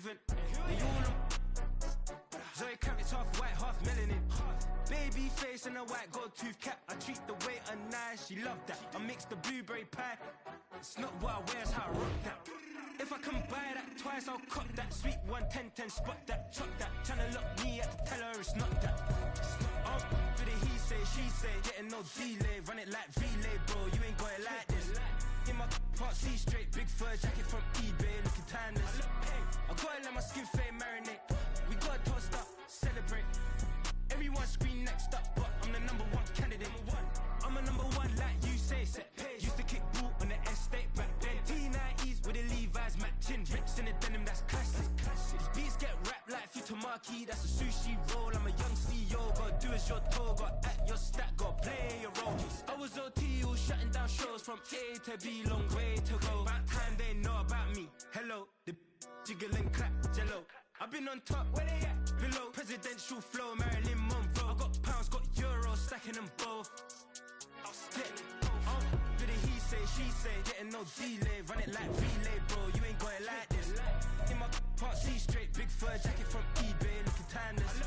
relevant. We all Zoe Kravitz, half white, half melanin. Baby face and a white gold tooth cap. I treat the waiter nice, she love that. I mix the blueberry pie. It's not what I wear, it's how I rock that. If I can buy that twice, I'll cop that. Sweet 110, spot that, chop that. Tryna lock me, I have to tell her it's not that. For the he say, she say, getting no delay. Run it like relay, bro, you ain't got it like this. In my part C straight, big fur jacket from eBay, looking timeless. I gotta let my skin fade marinate. We gotta toast up, celebrate. Everyone scream next up, but I'm the #1 candidate. I'm a #1 like you say, set pace. Used to kick boot on the estate back then. T90s with the Levi's matching. Rips in the denim, that's classic. These beats get wrapped like Futamaki, that's a sushi roll. I'm a young CEO, gotta do as you're told. Gotta act your stat, gotta play your role. I was OT, all shutting down shows from A to B, long way to go. About time they know about me. Hello, the jiggle and clap, jello. I've been on top, where they at? Below, presidential flow, Marilyn Monroe. I got pounds, got euros, stacking them both. For the he say, she say, getting no delay. Run it like relay, bro, you ain't got it like this. In my part C straight, big fur jacket from eBay, looking timeless.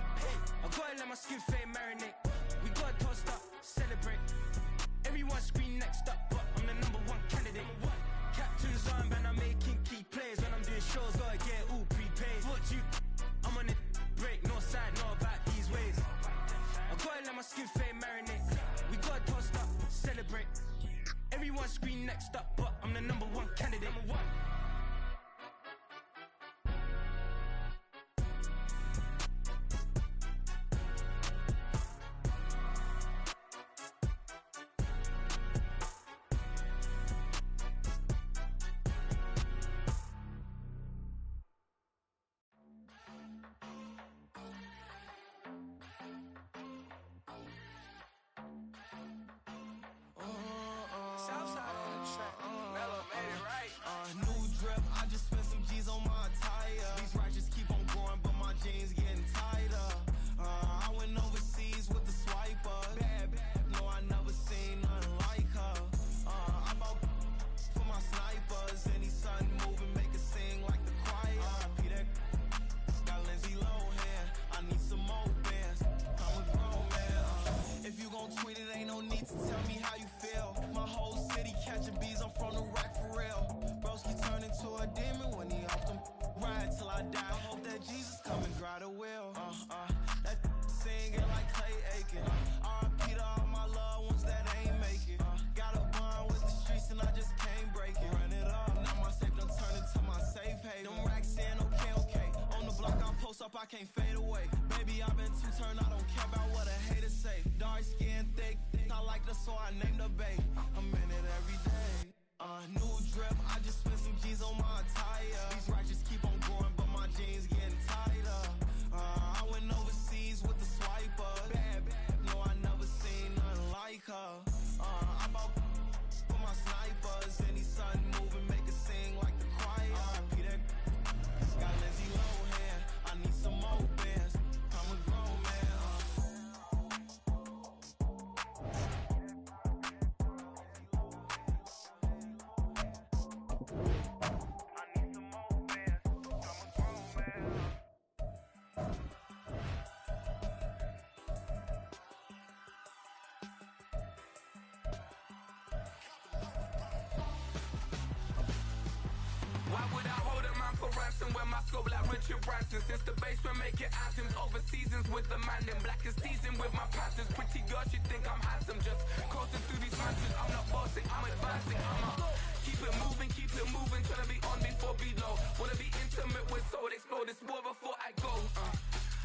I gotta let my skin fade marinate. We gotta toast up, celebrate. Everyone scream next up, but I'm the #1 candidate. Captain's armband, I'm making key plays. When I'm doing shows, gotta get it all prepaid. What you, I'm on it, break, no side, no about these ways. I gotta let my skin fade marinate. We gotta toast up, celebrate. Everyone scream next up, but I'm the #1 candidate. New drip, I just spent some G's on my attire. These righteous keep on growing, but my jeans getting tighter. I went overseas with the swiper. Bad, no, I never seen nothing like her. I bought for my snipers. Any sun moving, make it sing like the choir. Peter got Lindsay Lohan. I need some more bands. I'm a grown man. If you gon' tweet it, ain't no need to tell me how you feel. My whole city catching bees, I'm from the rack for real. Broski turn into a demon when he off them ride till I die. I hope that Jesus come and dry the wheel. That singing like Clay Aiken. R.I.P. to all my loved ones that ain't make it. Got a bond with the streets and I just can't break it. Run it up, now my safe done turned into my safe haven. Them racks in, okay. On the block I post up, I can't fade away. Baby, I've been too turned, I don't care about what a hater say. Dark skin, thick, I like the so I named the babe. I'm in it every day. New drip, I just spent some G's on my attire. These righteous keep on growing, but my jeans getting tighter. I went overseas with the swiper. Bad, no, I never seen nothing like her. I bought for my snipers. Any sun moving, make it sing like the choir. Peter got Lindsay Lohan. I need some more bands. I'm a grown man. Why would I hold a man for ransom when my scope like Richard Branson? Since the basement making anthems over seasons with the man, then black is seasoned with my patterns. Pretty girl, she think I'm handsome, just coasting through these mansions. I'm not bossing, I'm advancing. Keep it moving, tryna be on before below. Wanna be intimate with soul, explore this war before I go.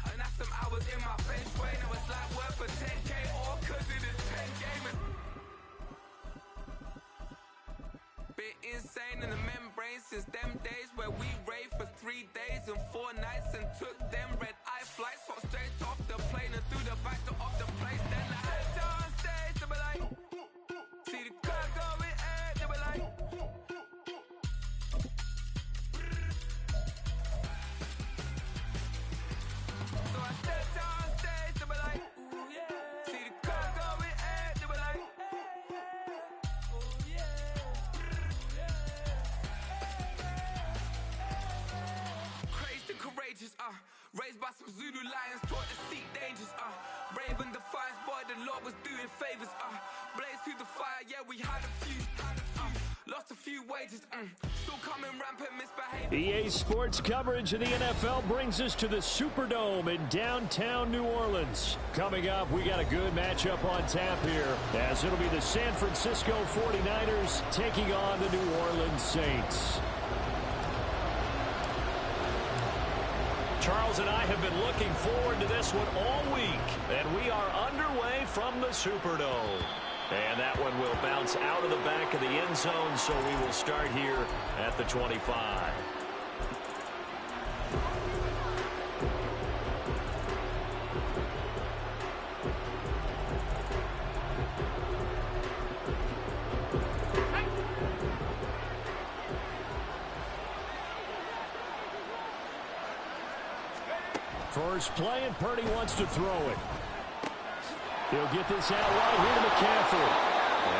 And that's some hours in my feng shui. Now it's like work for 10K, all cause it is pen gaming. Bit insane in the membrane since them days where we raved for 3 days and 4 nights and took them red eye flights. Got straight off the plane and through the back door of the place. Then I head on stage, they be like, see the crowd going air, they be like, so I stepped on stage, they be like, ooh yeah. See the crowd going air, they be like, ooh yeah. I was doing favors, blaze through the fire, yeah, we had a few, lost a few wages, still coming rampant, misbehaving. EA Sports coverage of the NFL brings us to the Superdome in downtown New Orleans. Coming up, we got a good matchup on tap here, as it'll be the San Francisco 49ers taking on the New Orleans Saints. Charles and I have been looking forward to this one all week, and we are underway from the Superdome. And that one will bounce out of the back of the end zone, so we will start here at the 25. First play, and Purdy wants to throw it. He'll get this out wide here to McCaffrey.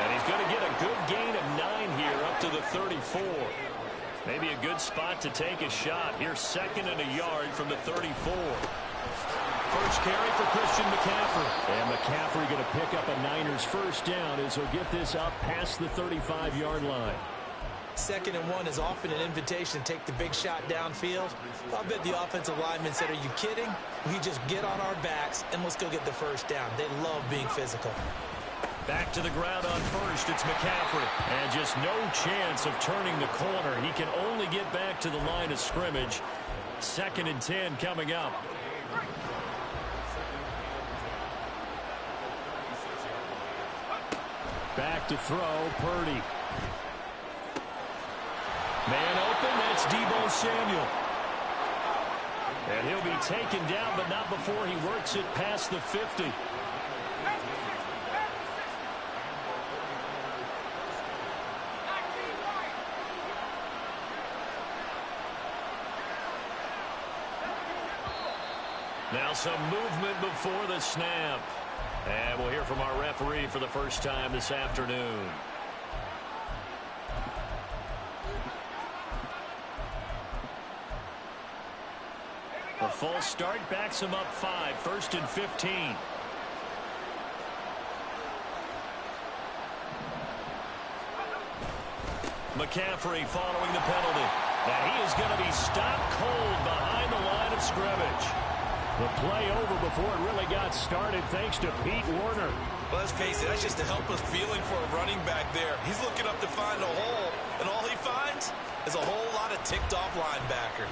And he's going to get a good gain of 9 here up to the 34. Maybe a good spot to take a shot. Here's 2nd and a yard from the 34. First carry for Christian McCaffrey. And McCaffrey going to pick up a Niners first down as he'll get this up past the 35-yard line. 2nd and 1 is often an invitation to take the big shot downfield. I'll bet the offensive lineman said, are you kidding? We just get on our backs and let's go get the first down. They love being physical. Back to the ground on first, it's McCaffrey. And just no chance of turning the corner. He can only get back to the line of scrimmage. 2nd and 10 coming up. Back to throw, Purdy. Man open, that's Deebo Samuel. And he'll be taken down, but not before he works it past the 50. Now some movement before the snap. And we'll hear from our referee for the first time this afternoon. A false start backs him up 5, 1st and 15. McCaffrey following the penalty. And he is going to be stopped cold behind the line of scrimmage. The play over before it really got started thanks to Pete Werner. Well, let's face it, that's just a helpless feeling for a running back there. He's looking up to find a hole, and all he finds is a whole lot of ticked-off linebacker.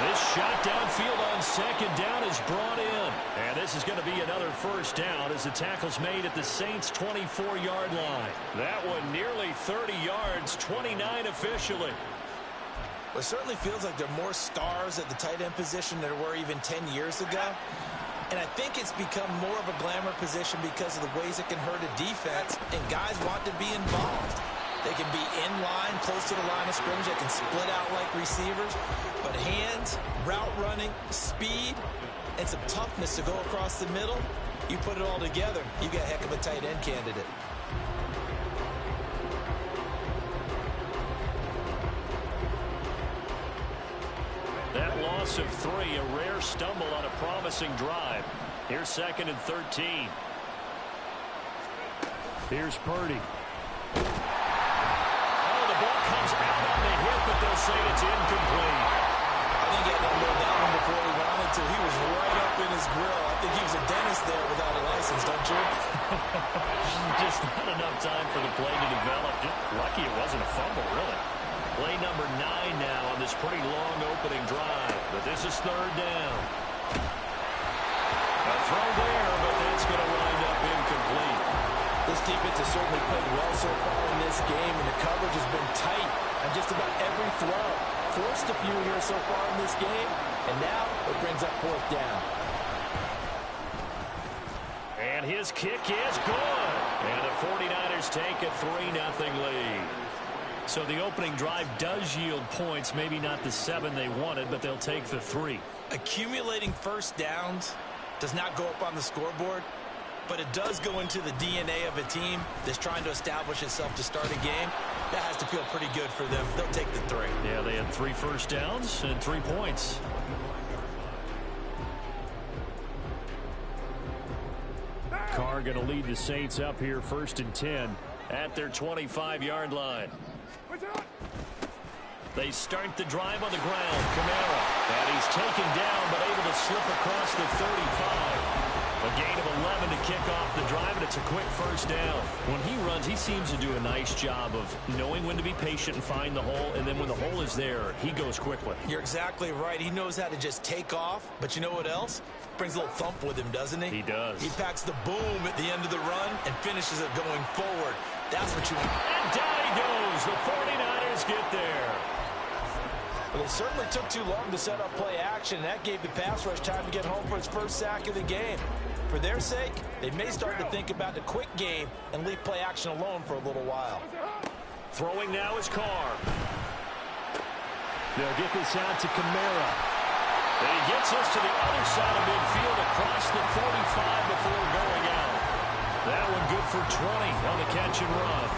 This shot downfield on 2nd down is brought in. And this is going to be another first down as the tackle's made at the Saints' 24-yard line. That one nearly 30 yards, 29 officially. Well, it certainly feels like there are more stars at the tight end position than there were even 10 years ago. And I think it's become more of a glamour position because of the ways it can hurt a defense, and guys want to be involved. They can be in line, close to the line of scrimmage. They can split out like receivers. But hands, route running, speed, and some toughness to go across the middle, you put it all together, you got a heck of a tight end candidate. That loss of 3, a rare stumble on a promising drive. Here's 2nd and 13. Here's Purdy. Comes out on the hit, but they'll say it's incomplete. I think he had to unload that one before he wanted to. He was right up in his grill. I think he was a dentist there without a license, don't you? Just not enough time for the play to develop. Just lucky it wasn't a fumble, really. Play number 9 now on this pretty long opening drive. But this is 3rd down. A throw there, but that's going to wind up incomplete. This defense has certainly played well so far in this game, and the coverage has been tight on just about every throw. Forced a few here so far in this game, and now it brings up 4th down. And his kick is good. And the 49ers take a 3-0 lead. So the opening drive does yield points, maybe not the 7 they wanted, but they'll take the 3. Accumulating first downs does not go up on the scoreboard, but it does go into the DNA of a team that's trying to establish itself to start a game. That has to feel pretty good for them. They'll take the 3. Yeah, they had 3 first downs and 3 points. Carr going to lead the Saints up here 1st and 10 at their 25-yard line. They start the drive on the ground. Kamara. And he's taken down but able to slip across the 35. A gain of 11 to kick off the drive, and it's a quick first down. When he runs, he seems to do a nice job of knowing when to be patient and find the hole, and then when the hole is there, he goes quickly. You're exactly right. He knows how to just take off, but you know what else? Brings a little thump with him, doesn't he? He does. He packs the boom at the end of the run and finishes it going forward. That's what you want. And down he goes. The 49ers get there. But it certainly took too long to set up play action, and that gave the pass rush time to get home for his first sack of the game. For their sake, they may start to think about the quick game and leave play action alone for a little while. Throwing now is Carr. They'll get this out to Kamara. And he gets us to the other side of midfield across the 45 before going out. That one good for 20 on the catch and run.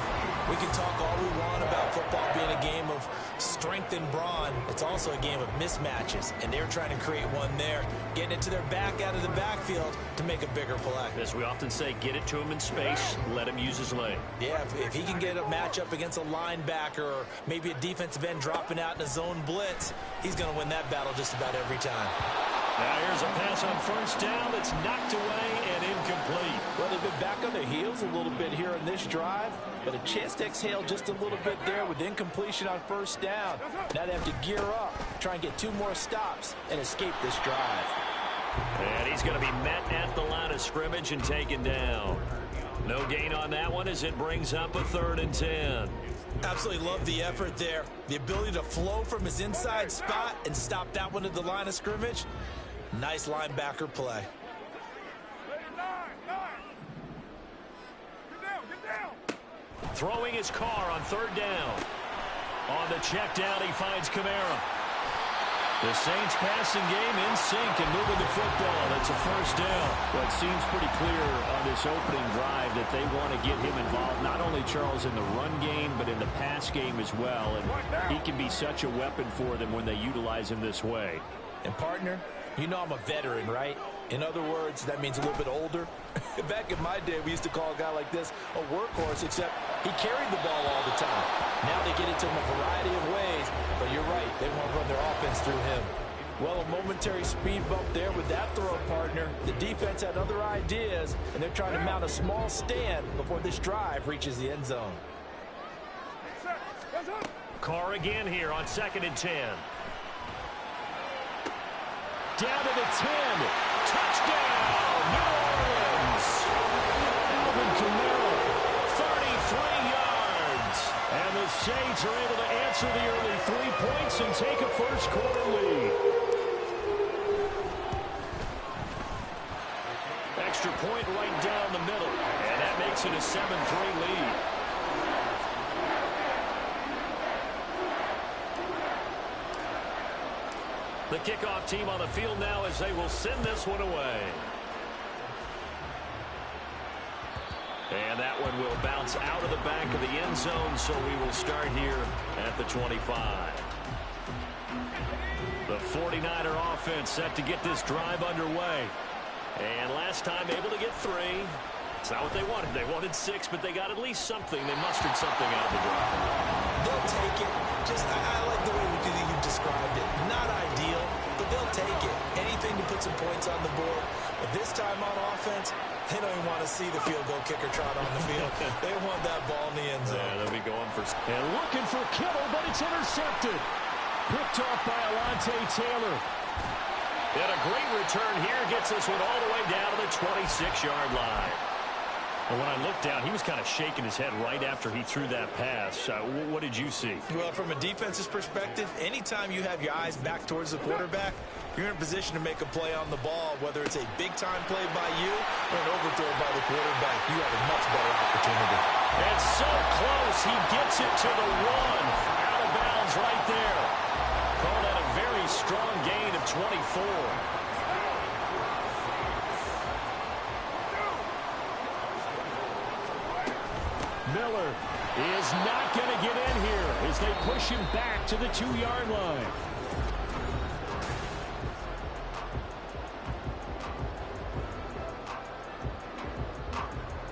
We can talk all we want about football being a game of strength and brawn. It's also a game of mismatches, and they're trying to create one there, getting it to their back out of the backfield to make a bigger play. As we often say, get it to him in space, let him use his leg. Yeah, if he can get a matchup against a linebacker or maybe a defensive end dropping out in a zone blitz, he's going to win that battle just about every time. Now here's a pass on first down that's knocked away and incomplete. Well, they've been back on their heels a little bit here in this drive, but a chance to exhale just a little bit there with incompletion on first down. Now they have to gear up, try and get 2 more stops and escape this drive. And he's going to be met at the line of scrimmage and taken down. No gain on that one as it brings up a 3rd and 10. Absolutely love the effort there. The ability to flow from his inside spot and stop that one at the line of scrimmage. Nice linebacker play. Throwing his Carr on 3rd down. On the check down, he finds Kamara. The Saints passing game in sync and moving the football. That's a first down. Well, it seems pretty clear on this opening drive that they want to get him involved, not only, Charles, in the run game, but in the pass game as well. And he can be such a weapon for them when they utilize him this way. And, partner, you know I'm a veteran, right? In other words, that means a little bit older. Back in my day, we used to call a guy like this a workhorse, except he carried the ball all the time. Now they get it to him a variety of ways, but you're right, they want to run their offense through him. Well, a momentary speed bump there with that throw, partner. The defense had other ideas, and they're trying to mount a small stand before this drive reaches the end zone. Carr again here on 2nd and 10. Down to the 10. Touchdown, New Orleans. Alvin Kamara, 33 yards. And the Saints are able to answer the early 3 points and take a first-quarter lead. Extra point right down the middle. And that makes it a 7-3 lead. The kickoff team on the field now as they will send this one away. And that one will bounce out of the back of the end zone, so we will start here at the 25. The 49er offense set to get this drive underway. And last time able to get 3. It's not what they wanted. They wanted 6, but they got at least something. They mustered something out of the drive. They'll take it. I like the way you've described it. Not ideal, but they'll take it. Anything to put some points on the board. But this time on offense, they don't even want to see the field goal kicker trot on the field. They want that ball in the end zone. Yeah, they'll be going for... And looking for Kittle, but it's intercepted. Picked off by Alontae Taylor. And a great return here gets this one all the way down to the 26-yard line. And when I looked down, he was kind of shaking his head right after he threw that pass. What did you see? Well, from a defense's perspective, anytime you have your eyes back towards the quarterback, you're in a position to make a play on the ball, whether it's a big-time play by you or an overthrow by the quarterback. You have a much better opportunity. And so close. He gets it to the 1. Out of bounds right there. Call that a very strong gain of 24. Miller is not going to get in here as they push him back to the 2-yard line.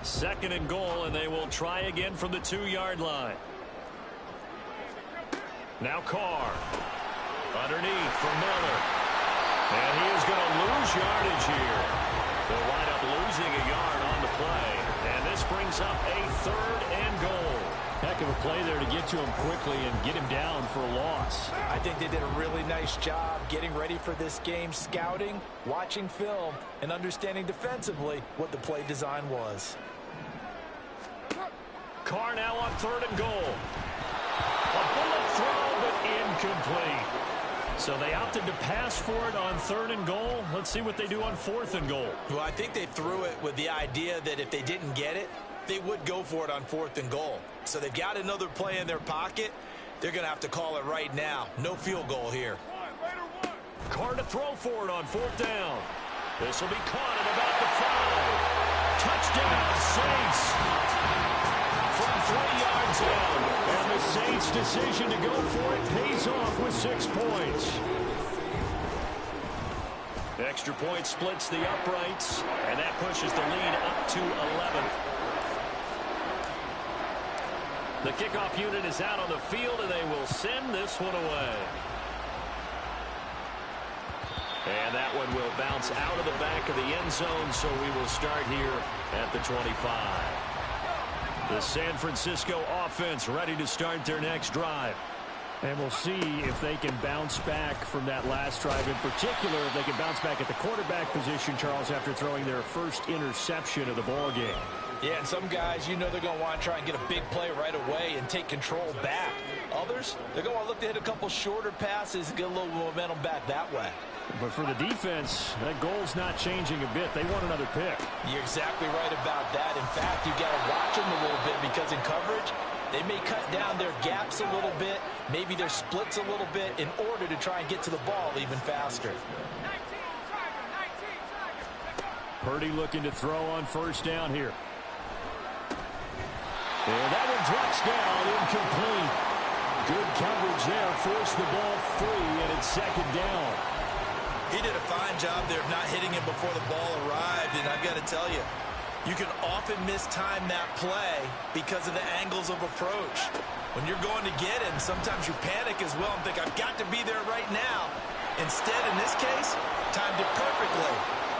2nd and goal, and they will try again from the 2-yard line. Now Carr. Underneath for Miller. And he is going to lose yardage here. They'll wind up losing a yard on the play. And this brings up a 3rd and goal. Heck of a play there to get to him quickly and get him down for a loss. I think they did a really nice job getting ready for this game, scouting, watching film, and understanding defensively what the play design was. Carr now on 3rd and goal. A bullet throw, but incomplete. So they opted to pass for it on 3rd and goal. Let's see what they do on 4th and goal. Well, I think they threw it with the idea that if they didn't get it, they would go for it on 4th and goal. So they've got another play in their pocket. They're going to have to call it right now. No field goal here. Carr to throw for it on 4th down. This will be caught at about the 5. Touchdown, Saints. From 3 yards out. And the Saints' decision to go for it pays off with 6 points. Extra point splits the uprights, and that pushes the lead up to 11. The kickoff unit is out on the field, and they will send this one away. And that one will bounce out of the back of the end zone, so we will start here at the 25. The San Francisco offense ready to start their next drive. And we'll see if they can bounce back from that last drive. In particular, if they can bounce back at the quarterback position, Charles, after throwing their first interception of the ball game. Yeah, and some guys, you know they're going to want to try and get a big play right away and take control back. Others, they're going to look to hit a couple shorter passes and get a little momentum back that way. But for the defense, that goal's not changing a bit. They want another pick. You're exactly right about that. In fact, you got to watch them a little bit because in coverage, they may cut down their gaps a little bit, maybe their splits a little bit in order to try and get to the ball even faster. Purdy looking to throw on 1st down here. And that one drops down, incomplete. Good coverage there, forced the ball free, and it's 2nd down. He did a fine job there of not hitting him before the ball arrived, and I've got to tell you, you can often mistime that play because of the angles of approach. When you're going to get him, sometimes you panic as well and think, I've got to be there right now. Instead, in this case, timed it perfectly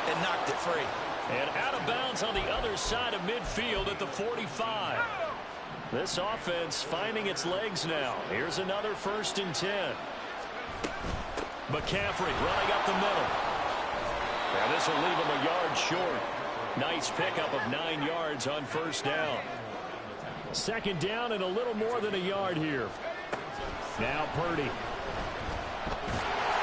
and knocked it free. And out of bounds on the other side of midfield at the 45. This offense finding its legs now. Here's another 1st and 10. McCaffrey running up the middle. And this will leave him a yard short. Nice pickup of 9 yards on 1st down. 2nd down and a little more than a yard here. Now Purdy.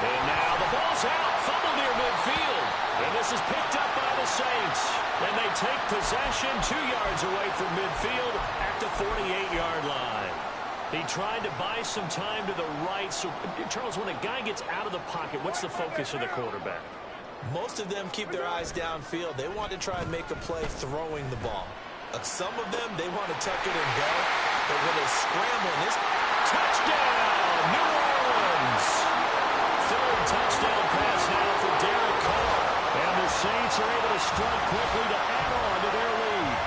And now the ball's out. Fumble near midfield. And this is picked up by the Saints. And they take possession 2 yards away from midfield at the 48-yard line. He tried to buy some time to the right. So, Charles, when a guy gets out of the pocket, what's the focus of the quarterback? Most of them keep their eyes downfield. They want to try and make a play throwing the ball. Some of them, they want to tuck it and go. But when they scramble, this touchdown, New Orleans! 3rd touchdown pass now for Derek Carr. And the Saints are able to strike quickly to add on to their lead.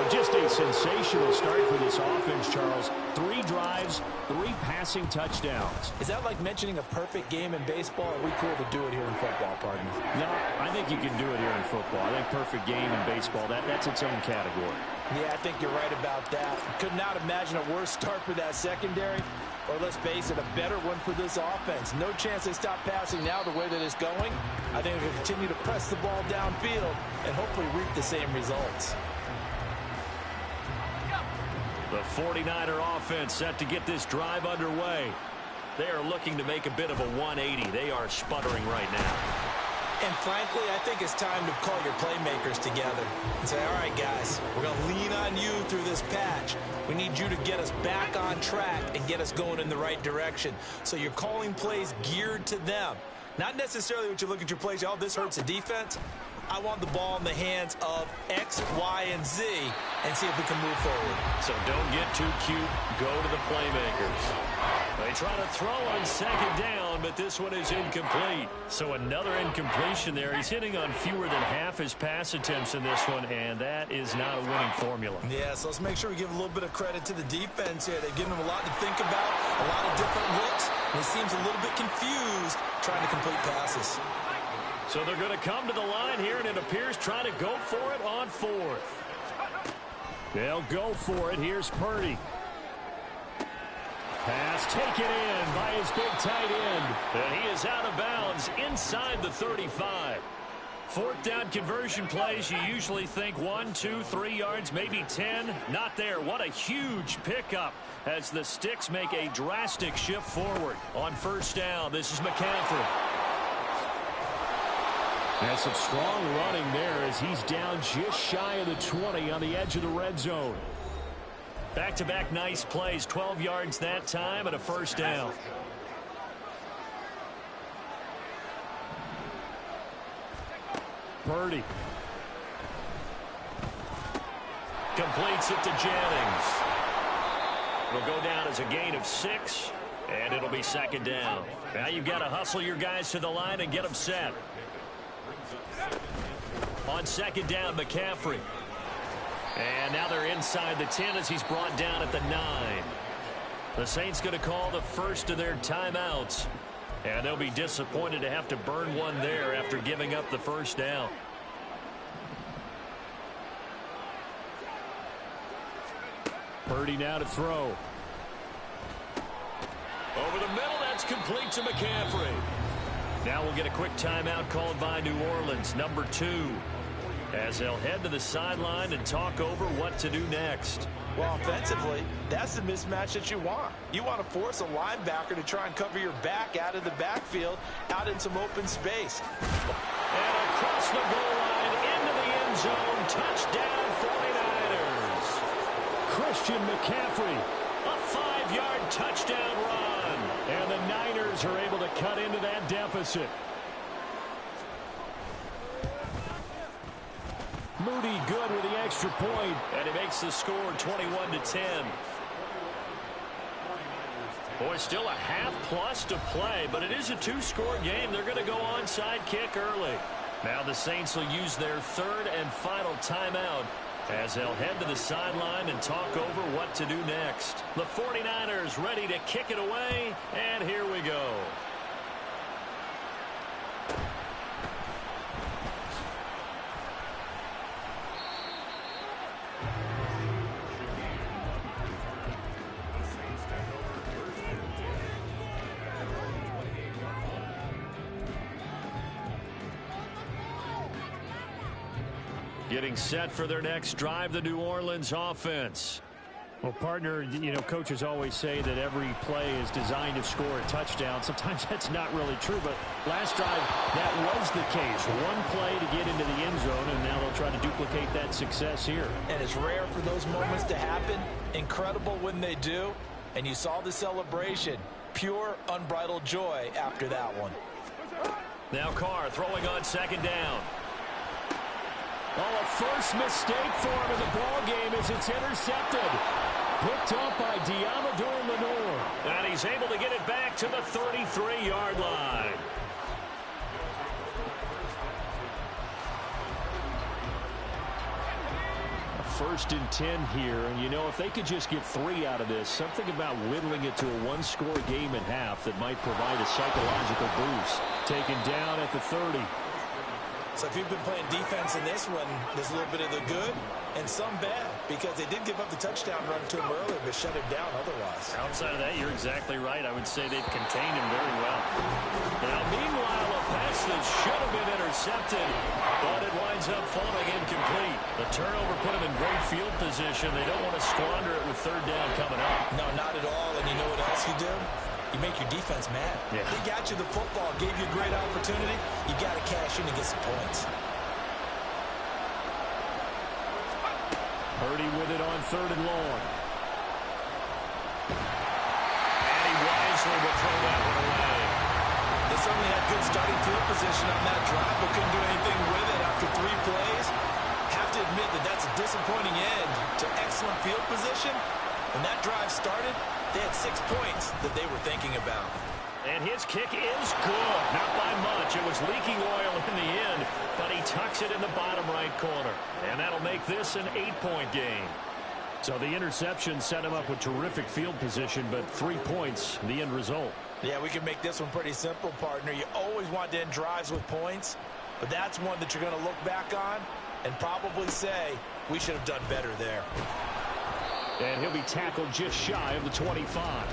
Just a sensational start for this offense, Charles. 3 drives, 3 passing touchdowns. Is that like mentioning a perfect game in baseball? Or are we cool to do it here in football, pardon me? No, I think you can do it here in football. I think perfect game in baseball, that's its own category. Yeah, I think you're right about that. Could not imagine a worse start for that secondary. Or let's face it, a better one for this offense. No chance they stop passing now the way that it's going. I think they'll continue to press the ball downfield and hopefully reap the same results. The 49er offense set to get this drive underway. They are looking to make a bit of a 180. They are sputtering right now. And frankly, I think it's time to call your playmakers together and say, all right, guys, we're going to lean on you through this patch. We need you to get us back on track and get us going in the right direction. So you're calling plays geared to them. Not necessarily what you look at your plays, oh, this hurts the defense. I want the ball in the hands of X, Y, and Z and see if we can move forward. So don't get too cute. Go to the playmakers. They try to throw on second down, but this one is incomplete. So another incompletion there. He's hitting on fewer than half his pass attempts in this one, and that is not a winning formula. Yeah, so let's make sure we give a little bit of credit to the defense here. They've given him a lot to think about, a lot of different looks, and he seems a little bit confused trying to complete passes. So they're going to come to the line here, and it appears trying to go for it on fourth. They'll go for it. Here's Purdy. Pass taken in by his big tight end. And he is out of bounds inside the 35. Fourth down conversion plays, you usually think 1, 2, 3 yards, maybe 10. Not there. What a huge pickup as the Sticks make a drastic shift forward. On first down, this is McCaffrey. That's some strong running there as he's down just shy of the 20 on the edge of the red zone. Back-to-back nice plays, 12 yards that time and a first down. Purdy. Completes it to Jennings. It'll go down as a gain of 6, and it'll be second down. Now you've got to hustle your guys to the line and get them set. On second down, McCaffrey. And now they're inside the 10 as he's brought down at the 9. The Saints going to call the first of their timeouts. And they'll be disappointed to have to burn one there after giving up the first down. Purdy now to throw. Over the middle, that's complete to McCaffrey. Now we'll get a quick timeout called by New Orleans, number 2. As they'll head to the sideline and talk over what to do next. Well, offensively, that's the mismatch that you want. You want to force a linebacker to try and cover your back out of the backfield, out in some open space. And across the goal line, into the end zone, touchdown 49ers. Christian McCaffrey, a 5-yard touchdown run. And the Niners are able to cut into that deficit. Moody good with the extra point, and he makes the score 21-10. Boy, still a half plus to play, but it is a 2-score game. They're going to go onside kick early. Now the Saints will use their third and final timeout as they'll head to the sideline and talk over what to do next. The 49ers ready to kick it away, and here we go. Getting set for their next drive, the New Orleans offense. Well, partner, you know, coaches always say that every play is designed to score a touchdown. Sometimes that's not really true, but last drive, that was the case. One play to get into the end zone, and now they'll try to duplicate that success here. And it's rare for those moments to happen. Incredible when they do. And you saw the celebration. Pure, unbridled joy after that one. Now Carr throwing on second down. Oh, a first mistake for him in the ball game as it's intercepted. Picked up by Diamador Lenore. And he's able to get it back to the 33-yard line. A 1st and 10 here. And, you know, if they could just get 3 out of this, something about whittling it to a 1-score game at half that might provide a psychological boost. Taken down at the 30. So if you've been playing defense in this one, there's a little bit of the good and some bad because they did give up the touchdown run to him earlier but shut him down otherwise. Outside of that, you're exactly right. I would say they've contained him very well. Now, meanwhile, a pass that should have been intercepted, but it winds up falling incomplete. The turnover put them in great field position. They don't want to squander it with third down coming up. No, not at all. And you know what else you do? You make your defense mad. Yeah. They got you the football, gave you a great opportunity. You got to cash in and get some points. Purdy with it on third and long. And he wisely will throw that one away. They certainly had good starting field position on that drive, but couldn't do anything with it after 3 plays. Have to admit that that's a disappointing end to excellent field position. When that drive started, They had 6 points that they were thinking about. And his kick is good. Not by much. It was leaking oil in the end, but he tucks it in the bottom right corner. And that'll make this an 8-point game. So the interception set him up with terrific field position, but 3 points, the end result. Yeah, we can make this one pretty simple, partner. You always want to end drives with points, but that's one that you're going to look back on and probably say, we should have done better there. And he'll be tackled just shy of the 25.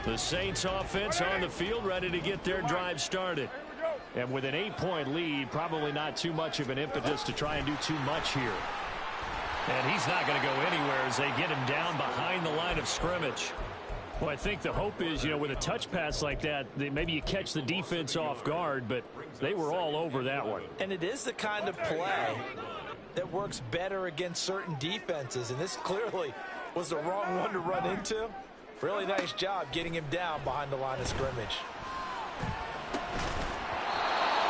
The Saints offense on the field, ready to get their drive started. And with an 8-point lead, probably not too much of an impetus to try and do too much here. And he's not going to go anywhere as they get him down behind the line of scrimmage. Well, I think the hope is, with a touch pass like that, maybe you catch the defense off guard, but they were all over that one. And it is the kind of play that works better against certain defenses, and this clearly was the wrong one to run into. Really nice job getting him down behind the line of scrimmage.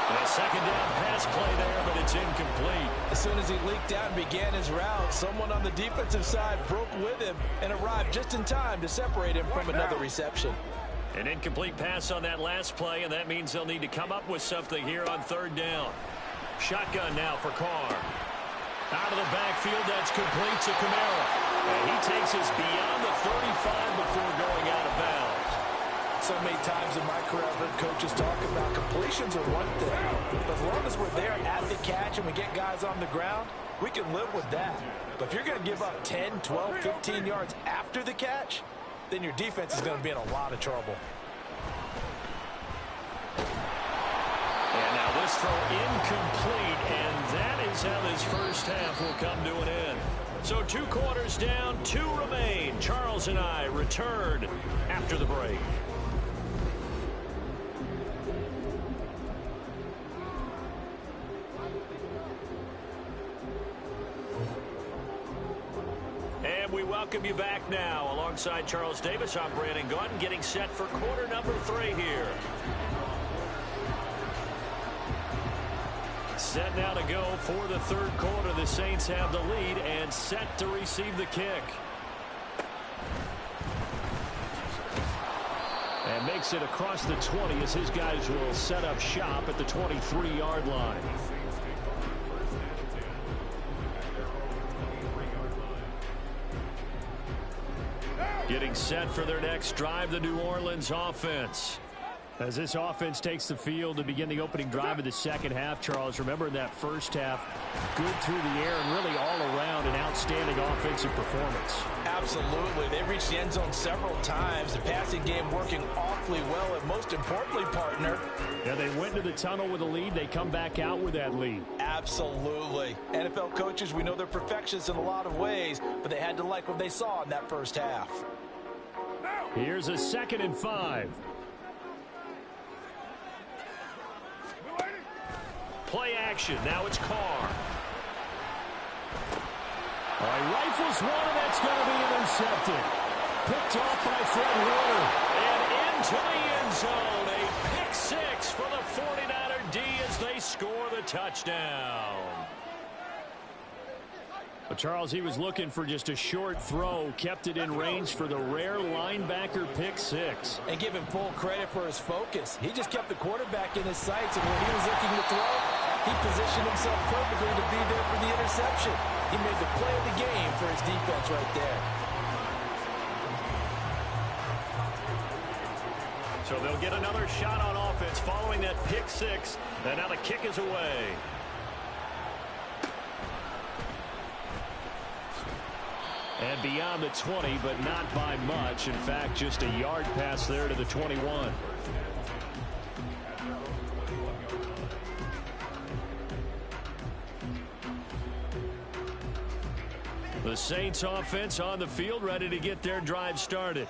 And a second down pass play there, but it's incomplete. As soon as he leaked out and began his route, someone on the defensive side broke with him and arrived just in time to separate him from another reception. An incomplete pass on that last play, and that means they'll need to come up with something here on third down. Shotgun now for Carr. Out of the backfield, that's complete to Kamara. And he takes us beyond the 35 before going out of bounds. So many times in my career, I've heard coaches talk about completions are one thing. But as long as we're there at the catch and we get guys on the ground, we can live with that. But if you're going to give up 10, 12, 15 yards after the catch, then your defense is going to be in a lot of trouble. And now this throw incomplete, and that is how this first half will come to an end. So 2 quarters down, 2 remain. Charles and I return after the break. And we welcome you back now. Alongside Charles Davis, I'm Brandon Gaudin, getting set for quarter number 3 here. Set now to go for the third quarter. The Saints have the lead and set to receive the kick. And makes it across the 20 as his guys will set up shop at the 23-yard line. Getting set for their next drive, the New Orleans offense. As this offense takes the field to begin the opening drive of the second half, Charles, remember in that first half, good through the air and really all around an outstanding offensive performance. Absolutely. They reached the end zone several times. The passing game working awfully well, and most importantly, partner. Yeah, they went to the tunnel with a lead. They come back out with that lead. Absolutely. NFL coaches, we know they're perfectionists in a lot of ways, but they had to like what they saw in that first half. Here's a 2nd and 5. Play action. Now it's Carr. All right, rifles one, and that's going to be intercepted. Picked off by Fred Warner. And into the end zone. A pick 6 for the 49er D as they score the touchdown. But Charles, he was looking for just a short throw, kept it in range for the rare linebacker pick 6. And give him full credit for his focus. He just kept the quarterback in his sights, and when he was looking to throw, he positioned himself perfectly to be there for the interception. He made the play of the game for his defense right there. So they'll get another shot on offense following that pick 6, and now the kick is away. And beyond the 20, but not by much. In fact, just a yard pass there to the 21. The Saints offense on the field, ready to get their drive started.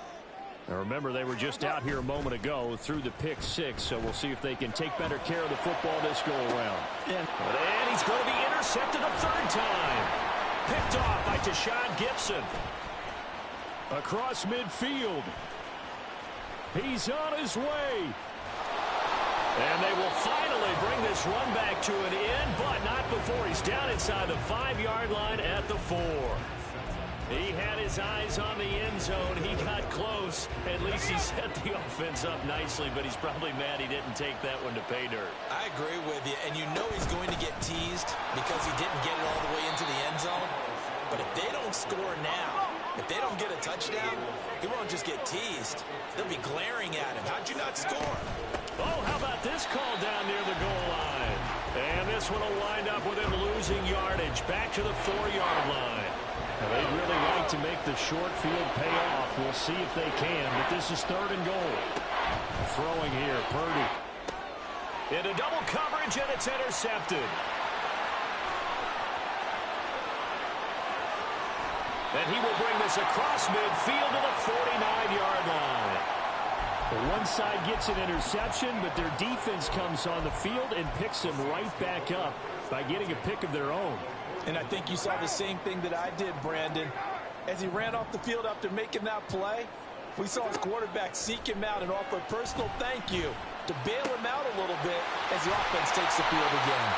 Now remember, they were just out here a moment ago through the pick 6, so we'll see if they can take better care of the football this go-around. And he's going to be intercepted a 3rd time. Picked off by Tashawn Gibson. Across midfield. He's on his way. And they will finally bring this run back to an end, but not before he's down inside the 5-yard line at the 4. He had his eyes on the end zone. He got close. At least he set the offense up nicely, but he's probably mad he didn't take that one to pay dirt. I agree with you, and you know he's going to get teased because he didn't get it all the way into the end zone. But if they don't score now, if they don't get a touchdown, he won't just get teased. They'll be glaring at him. How'd you not score? Oh, how about this call down near the goal line? And this one will wind up with him losing yardage back to the 4-yard line. Now, they'd really like to make the short field pay off. We'll see if they can, but this is 3rd and goal. Throwing here, Purdy. Into double coverage, and it's intercepted. And he will bring this across midfield to the 49-yard line. One side gets an interception, but their defense comes on the field and picks them right back up by getting a pick of their own. And I think you saw the same thing that I did, Brandon. As he ran off the field after making that play, we saw his quarterback seek him out and offer a personal thank you to bail him out a little bit as the offense takes the field again.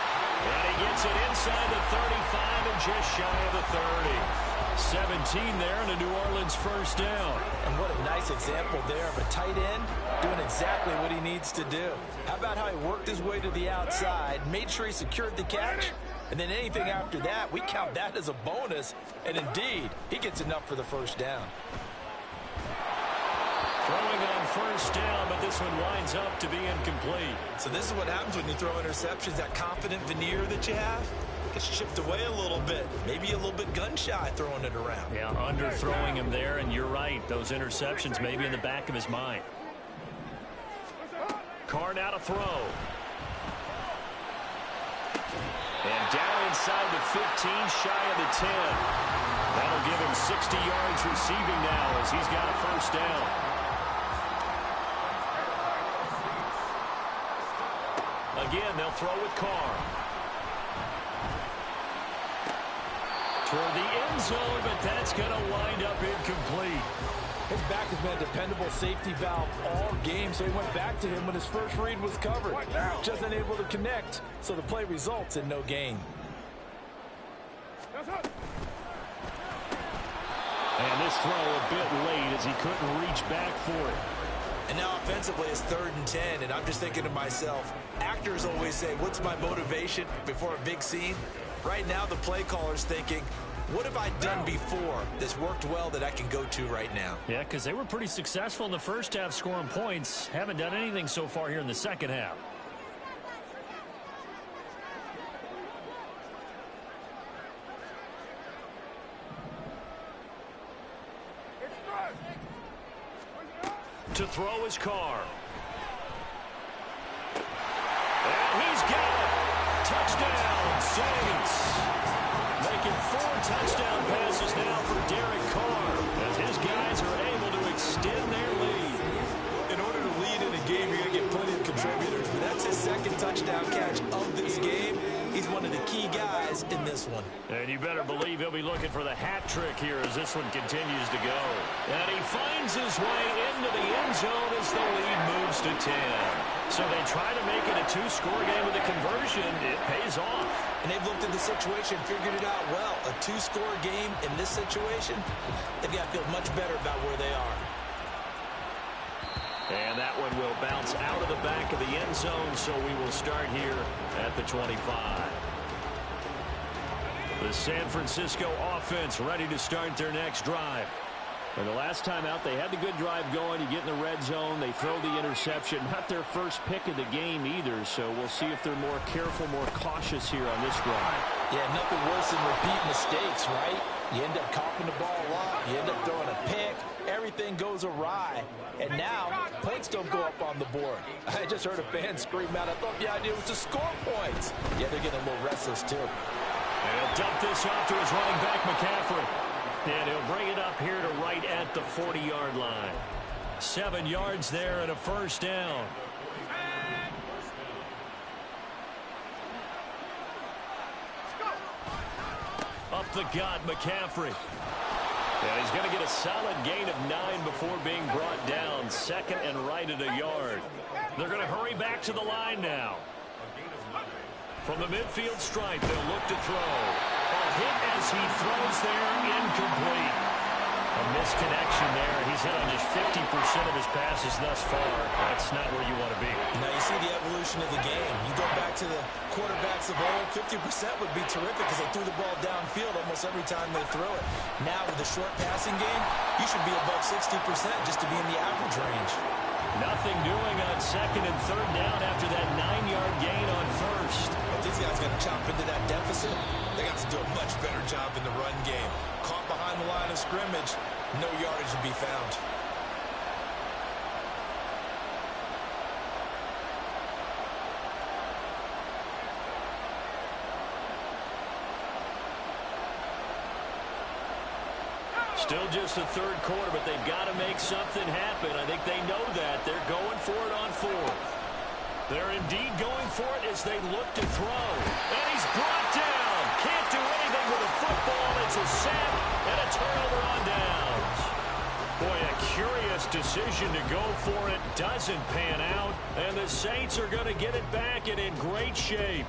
And he gets it inside the 35 and just shy of the 30. 17 there and a New Orleans first down. And what a nice example there of a tight end doing exactly what he needs to do. How about how he worked his way to the outside, made sure he secured the catch, and then anything after that, we count that as a bonus. And indeed, he gets enough for the first down. Throwing on first down, but this one winds up to be incomplete. So this is what happens when you throw interceptions. That confident veneer that you have gets chipped away a little bit. Maybe a little bit gun-shy throwing it around. Yeah, underthrowing him there, and you're right. Those interceptions may be in the back of his mind. Carr now to throw. And down inside the 15, shy of the 10. That'll give him 60 yards receiving now as he's got a first down. Again, they'll throw with Carr. Toward the end zone, but that's going to wind up incomplete. His back has been a dependable safety valve all game, so he went back to him when his first read was covered. Just unable to connect, so the play results in no gain. And this throw a bit late as he couldn't reach back for it. And now offensively it's 3rd and 10, and I'm just thinking to myself, actors always say, what's my motivation before a big scene? Right now the play caller's thinking, what have I done before that's worked well that I can go to right now? Yeah, because they were pretty successful in the first half scoring points. Haven't done anything so far here in the second half. To throw his Carr. And he's got it. Touchdown, Saints. Making 4 touchdown passes now for Derek Carr as his guys are able to extend their lead. In order to lead in a game, you're going to get plenty of contributors. But that's his 2nd touchdown catch of this game. He's one of the key guys in this one. And you better believe he'll be looking for the hat trick here as this one continues to go. And he finds his way into the end zone as the lead moves to 10. So they try to make it a 2-score game with a conversion. It pays off. And they've looked at the situation, figured it out well. A 2-score game in this situation, they've got to feel much better about where they are. And that one will bounce out of the back of the end zone, so we will start here at the 25. The San Francisco offense ready to start their next drive. And the last time out, they had the good drive going. You get in the red zone, they throw the interception. Not their first pick of the game either, so we'll see if they're more careful, more cautious here on this drive. Yeah, nothing worse than repeat mistakes, right? You end up coughing the ball a lot. You end up throwing a pick. Everything goes awry. And now, points don't go up on the board. I just heard a fan scream out. I thought the idea was to score points. Yeah, they're getting a little restless, too. And he'll dump this off to his running back, McCaffrey. And he'll bring it up here to right at the 40-yard line. 7 yards there and a first down. Up the gut, McCaffrey. Yeah, he's going to get a solid gain of 9 before being brought down. Second and right at a yard. They're going to hurry back to the line now. From the midfield stripe, they'll look to throw. A hit as he throws there, incomplete. A misconnection there. He's hit on just 50% of his passes thus far. That's not where you want to be. Now you see the evolution of the game. You go back to the quarterbacks of old, 50% would be terrific because they threw the ball downfield almost every time they throw it. Now with the short passing game, you should be above 60% just to be in the average range. Nothing doing on second and third down after that 9-yard gain on first. If these guys got to chop into that deficit, they got to do a much better job in the run game. Caught behind the line of scrimmage, no yardage to be found. Still just the third quarter, but they've got to make something happen. I think they know that. They're going for it on fourth. They're indeed going for it as they look to throw. And he's brought down. Can't do anything with a football. It's a sack and a turnover on downs. Boy, a curious decision to go for it. Doesn't pan out. And the Saints are going to get it back and in great shape.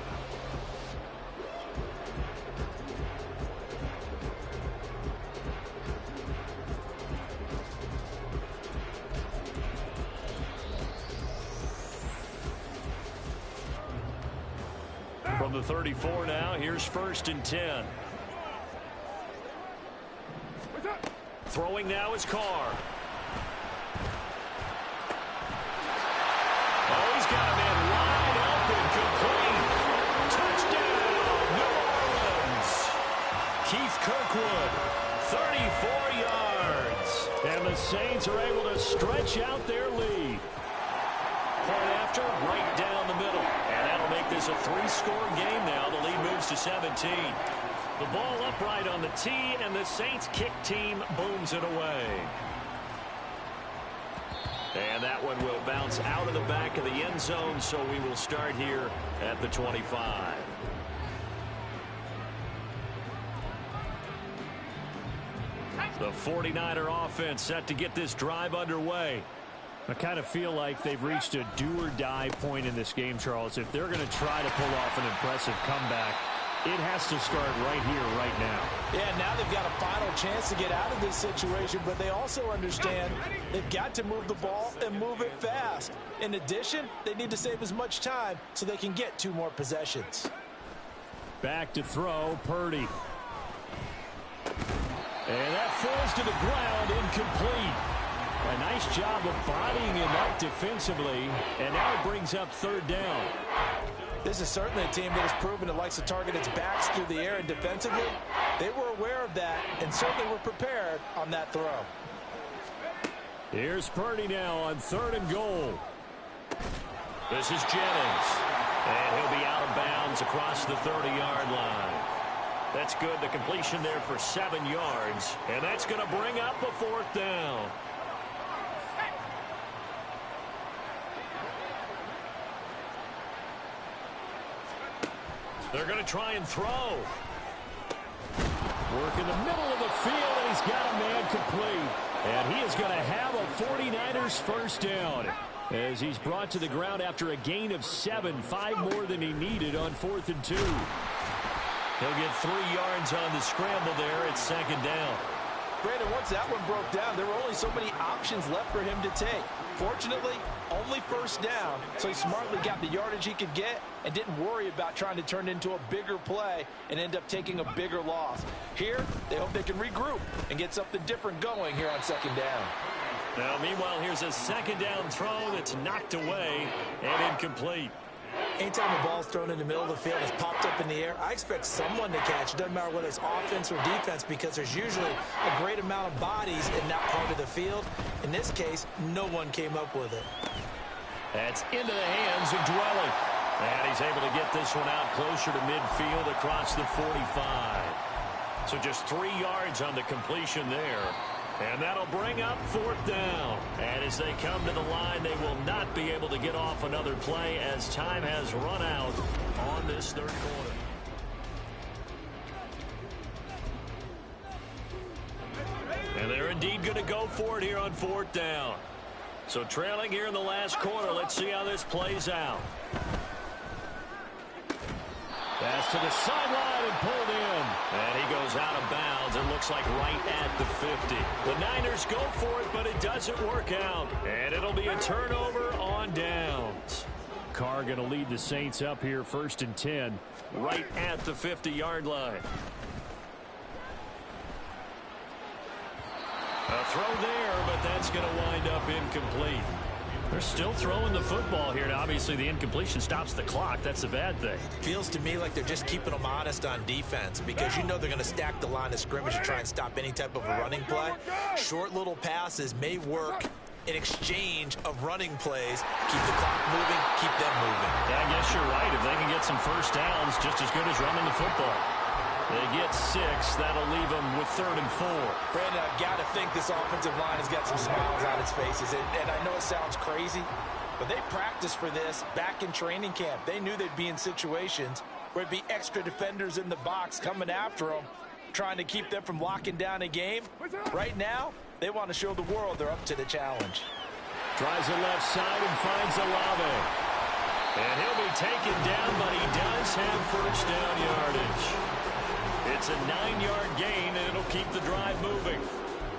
From the 34 now, here's 1st and 10. Throwing now is Carr. Oh, he's got a man wide open, complete. Touchdown, New Orleans. Keith Kirkwood, 34 yards. And the Saints are able to stretch out their lead. Point after, right down the middle. And that'll make this a 3-score game now. The lead moves to 17. The ball upright on the tee, and the Saints kick team booms it away. And that one will bounce out of the back of the end zone, so we will start here at the 25. The 49er offense set to get this drive underway. I kind of feel like they've reached a do-or-die point in this game, Charles. If they're going to try to pull off an impressive comeback, it has to start right here, right now. Yeah, now they've got a final chance to get out of this situation, but they also understand they've got to move the ball and move it fast. In addition, they need to save as much time so they can get 2 more possessions. Back to throw, Purdy. And that falls to the ground, incomplete. A nice job of bodying him up defensively, and now it brings up 3rd down. This is certainly a team that has proven it likes to target its backs through the air, and defensively, they were aware of that and certainly were prepared on that throw. Here's Purdy now on 3rd and goal. This is Jennings, and he'll be out of bounds across the 30-yard line. That's good. The completion there for 7 yards, and that's going to bring up a 4th down. They're going to try and throw. Work in the middle of the field, and he's got a man complete. And he is going to have a 49ers first down as he's brought to the ground after a gain of 7, 5 more than he needed on 4th and 2. He'll get 3 yards on the scramble there at 2nd down. Brandon, once that one broke down, there were only so many options left for him to take. Fortunately, only 1st down, so he smartly got the yardage he could get and didn't worry about trying to turn it into a bigger play and end up taking a bigger loss. Here, they hope they can regroup and get something different going here on 2nd down. Now, meanwhile, here's a 2nd down throw that's knocked away and incomplete. Anytime the ball's thrown in the middle of the field, it's popped up in the air, I expect someone to catch. It doesn't matter whether it's offense or defense because there's usually a great amount of bodies in that part of the field. In this case, no one came up with it. That's into the hands of Dwelly. And he's able to get this one out closer to midfield across the 45. So just 3 yards on the completion there. And that'll bring up 4th down. And as they come to the line, they will not be able to get off another play as time has run out on this 3rd quarter. indeed going to go for it here on 4th down. So trailing here in the last quarter. Let's see how this plays out. Pass to the sideline and pulled in. And he goes out of bounds. It looks like right at the 50. The Niners go for it, but it doesn't work out. And it'll be a turnover on downs. Carr going to lead the Saints up here 1st and 10. Right at the 50-yard line. A throw there, but that's going to wind up incomplete. They're still throwing the football here. Now, obviously, the incompletion stops the clock. That's a bad thing. Feels to me like they're just keeping them honest on defense because you know they're going to stack the line of scrimmage to try and stop any type of a running play. Short little passes may work in exchange of running plays. Keep the clock moving, keep them moving. Yeah, I guess you're right. If they can get some first downs, just as good as running the football. They get 6. That'll leave them with 3rd and 4. Brandon, I've got to think this offensive line has got some smiles on its faces. And I know it sounds crazy, but they practiced for this back in training camp. They knew they'd be in situations where it'd be extra defenders in the box coming after them, trying to keep them from locking down a game. Right now, they want to show the world they're up to the challenge. Tries the left side and finds Olave. And he'll be taken down, but he does have first down yardage. It's a 9-yard gain, and it'll keep the drive moving.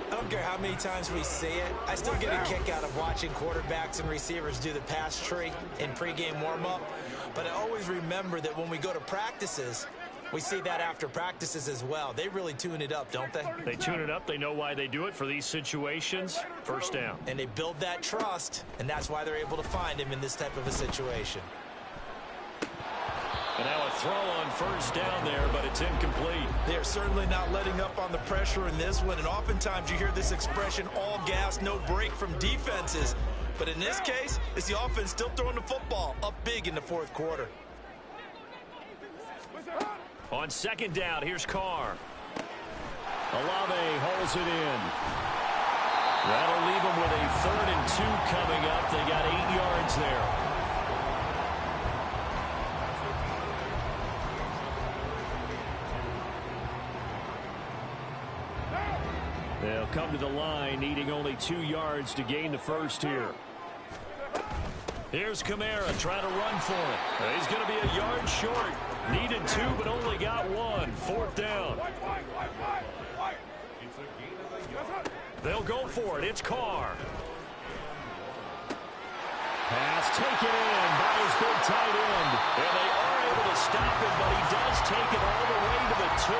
I don't care how many times we see it. I still get a kick out of watching quarterbacks and receivers do the pass tree in pregame warm-up. But I always remember that when we go to practices, we see that after practices as well. They really tune it up, don't they? They tune it up. They know why they do it for these situations. First down. And they build that trust, and that's why they're able to find him in this type of a situation. And now a throw on first down there, but it's incomplete. They are certainly not letting up on the pressure in this one, and oftentimes you hear this expression, all gas, no break from defenses. But in this case, it's the offense still throwing the football up big in the 4th quarter. On 2nd down, here's Carr. Olave holds it in. That'll leave them with a 3rd and 2 coming up. They got 8 yards there. They'll come to the line, needing only 2 yards to gain the first here. Here's Kamara trying to run for it. He's going to be a yard short. Needed 2, but only got 1. 4th down. They'll go for it. It's Carr. Pass taken in by his big tight end. And they are able to stop him, but he does take it all the way to the 2.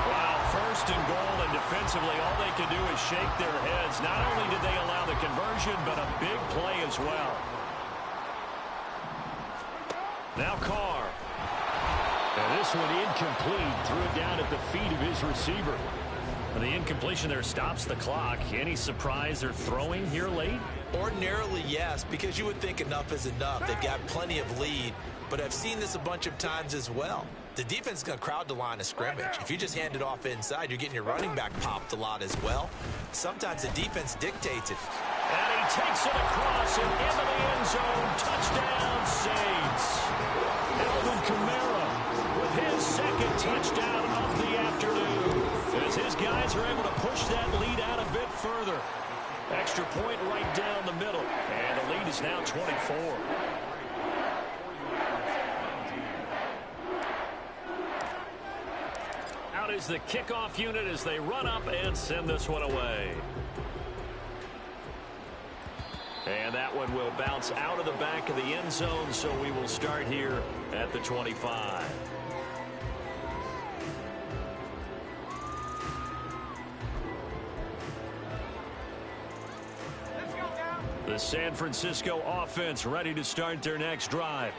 Wow, 1st and goal, and defensively all they can do is shake their heads. Not only did they allow the conversion, but a big play as well. Now Carr. And this one incomplete. Threw it down at the feet of his receiver. And the incompletion there stops the clock. Any surprise they're throwing here late? Ordinarily, yes, because you would think enough is enough. They've got plenty of lead, but I've seen this a bunch of times as well. The defense is going to crowd the line of scrimmage. If you just hand it off inside, you're getting your running back popped a lot as well. Sometimes the defense dictates it. And he takes it across and into the end zone. Touchdown, Saints. Alvin Kamara with his 2nd touchdown of the afternoon. As his guys are able to push that lead out a bit further. Extra point right down the middle. And the lead is now 24. Out is the kickoff unit as they run up and send this one away. And that one will bounce out of the back of the end zone, so we will start here at the 25. The San Francisco offense ready to start their next drive.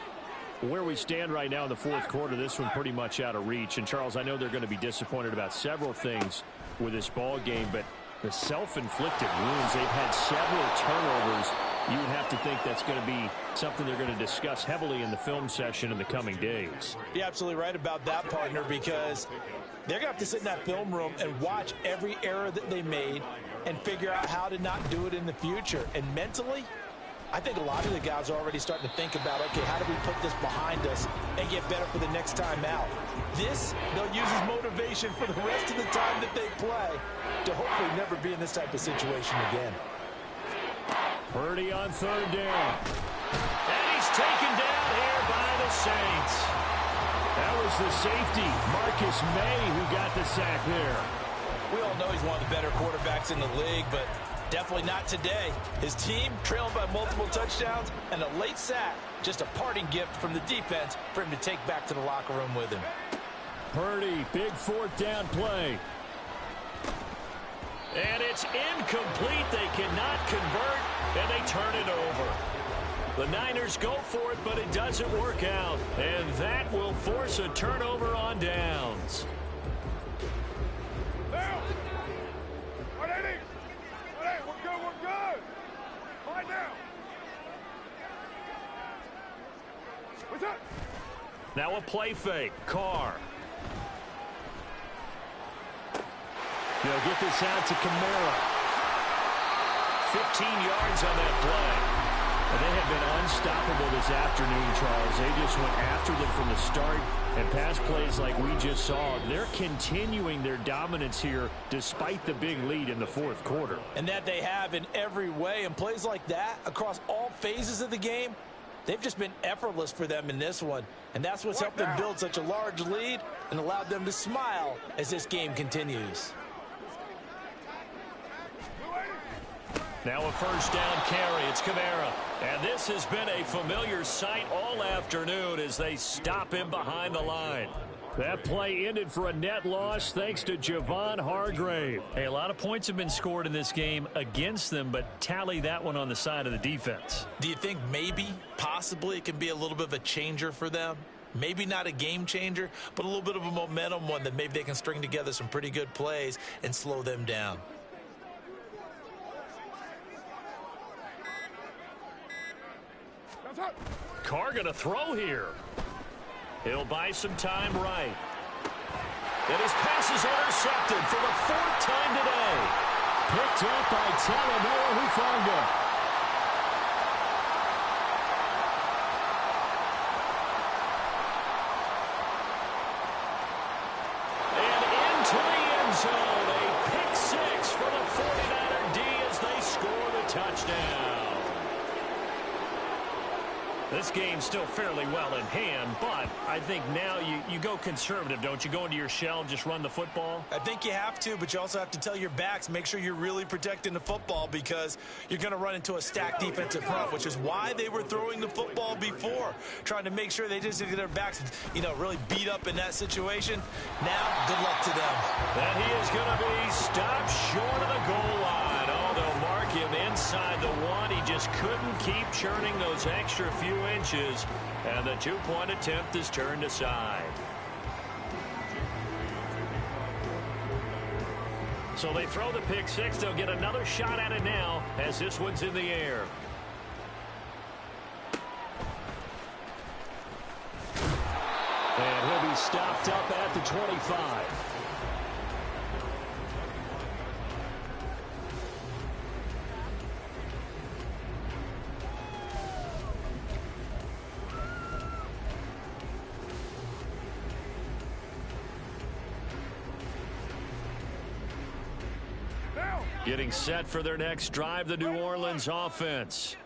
Where we stand right now in the 4th quarter, this one pretty much out of reach. And, Charles, I know they're going to be disappointed about several things with this ball game, but the self-inflicted wounds, they've had several turnovers. You would have to think that's going to be something they're going to discuss heavily in the film session in the coming days. You're absolutely right about that, partner, because they're going to have to sit in that film room and watch every error that they made and figure out how to not do it in the future. And mentally, I think a lot of the guys are already starting to think about, okay, how do we put this behind us and get better for the next time out? This, they'll use as motivation for the rest of the time that they play to hopefully never be in this type of situation again. Purdy on third down. And he's taken down here by the Saints. That was the safety, Marcus May, who got the sack there. We all know he's one of the better quarterbacks in the league, but definitely not today. His team trailing by multiple touchdowns and a late sack. Just a parting gift from the defense for him to take back to the locker room with him. Purdy, big fourth down play. And it's incomplete. They cannot convert, and they turn it over. The Niners go for it, but it doesn't work out. And that will force a turnover on downs. Down. 180. 180. We're good. We're good. Lie down. What's up? Now a play fake. Carr. They'll get this out to Kamara. 15 yards on that play. And they have been unstoppable this afternoon, Charles. They just went after them from the start, and pass plays like we just saw. They're continuing their dominance here despite the big lead in the fourth quarter. And that they have in every way. And plays like that across all phases of the game, they've just been effortless for them in this one. And that's what's helped them build such a large lead and allowed them to smile as this game continues. Now a first down carry. It's Kamara. And this has been a familiar sight all afternoon as they stop him behind the line. That play ended for a net loss thanks to Javon Hargrave. Hey, a lot of points have been scored in this game against them, but tally that one on the side of the defense. Do you think maybe, possibly, it can be a little bit of a changer for them? Maybe not a game changer, but a little bit of a momentum one that maybe they can string together some pretty good plays and slow them down. Carr going to throw here. He'll buy some time right. And his pass is intercepted for the fourth time today. Picked up by Talanoa Hufanga. And into the end zone. A pick six for the 49er D as they score the touchdown. This game's still fairly well in hand, but I think now you go conservative, don't you? Go into your shell and just run the football? I think you have to, but you also have to tell your backs, make sure you're really protecting the football because you're going to run into a stacked defensive front, which is why they were throwing the football before, trying to make sure they just get their backs, really beat up in that situation. Now, good luck to them. And he is going to be stopped short of the goal line. Oh, they'll mark him inside the one. He just couldn't keep churning those extra few inches, and the two-point attempt is turned aside. So they throw the pick six. They'll get another shot at it now as this one's in the air. And he'll be stopped up at the 25. Getting set for their next drive, the New Orleans offense.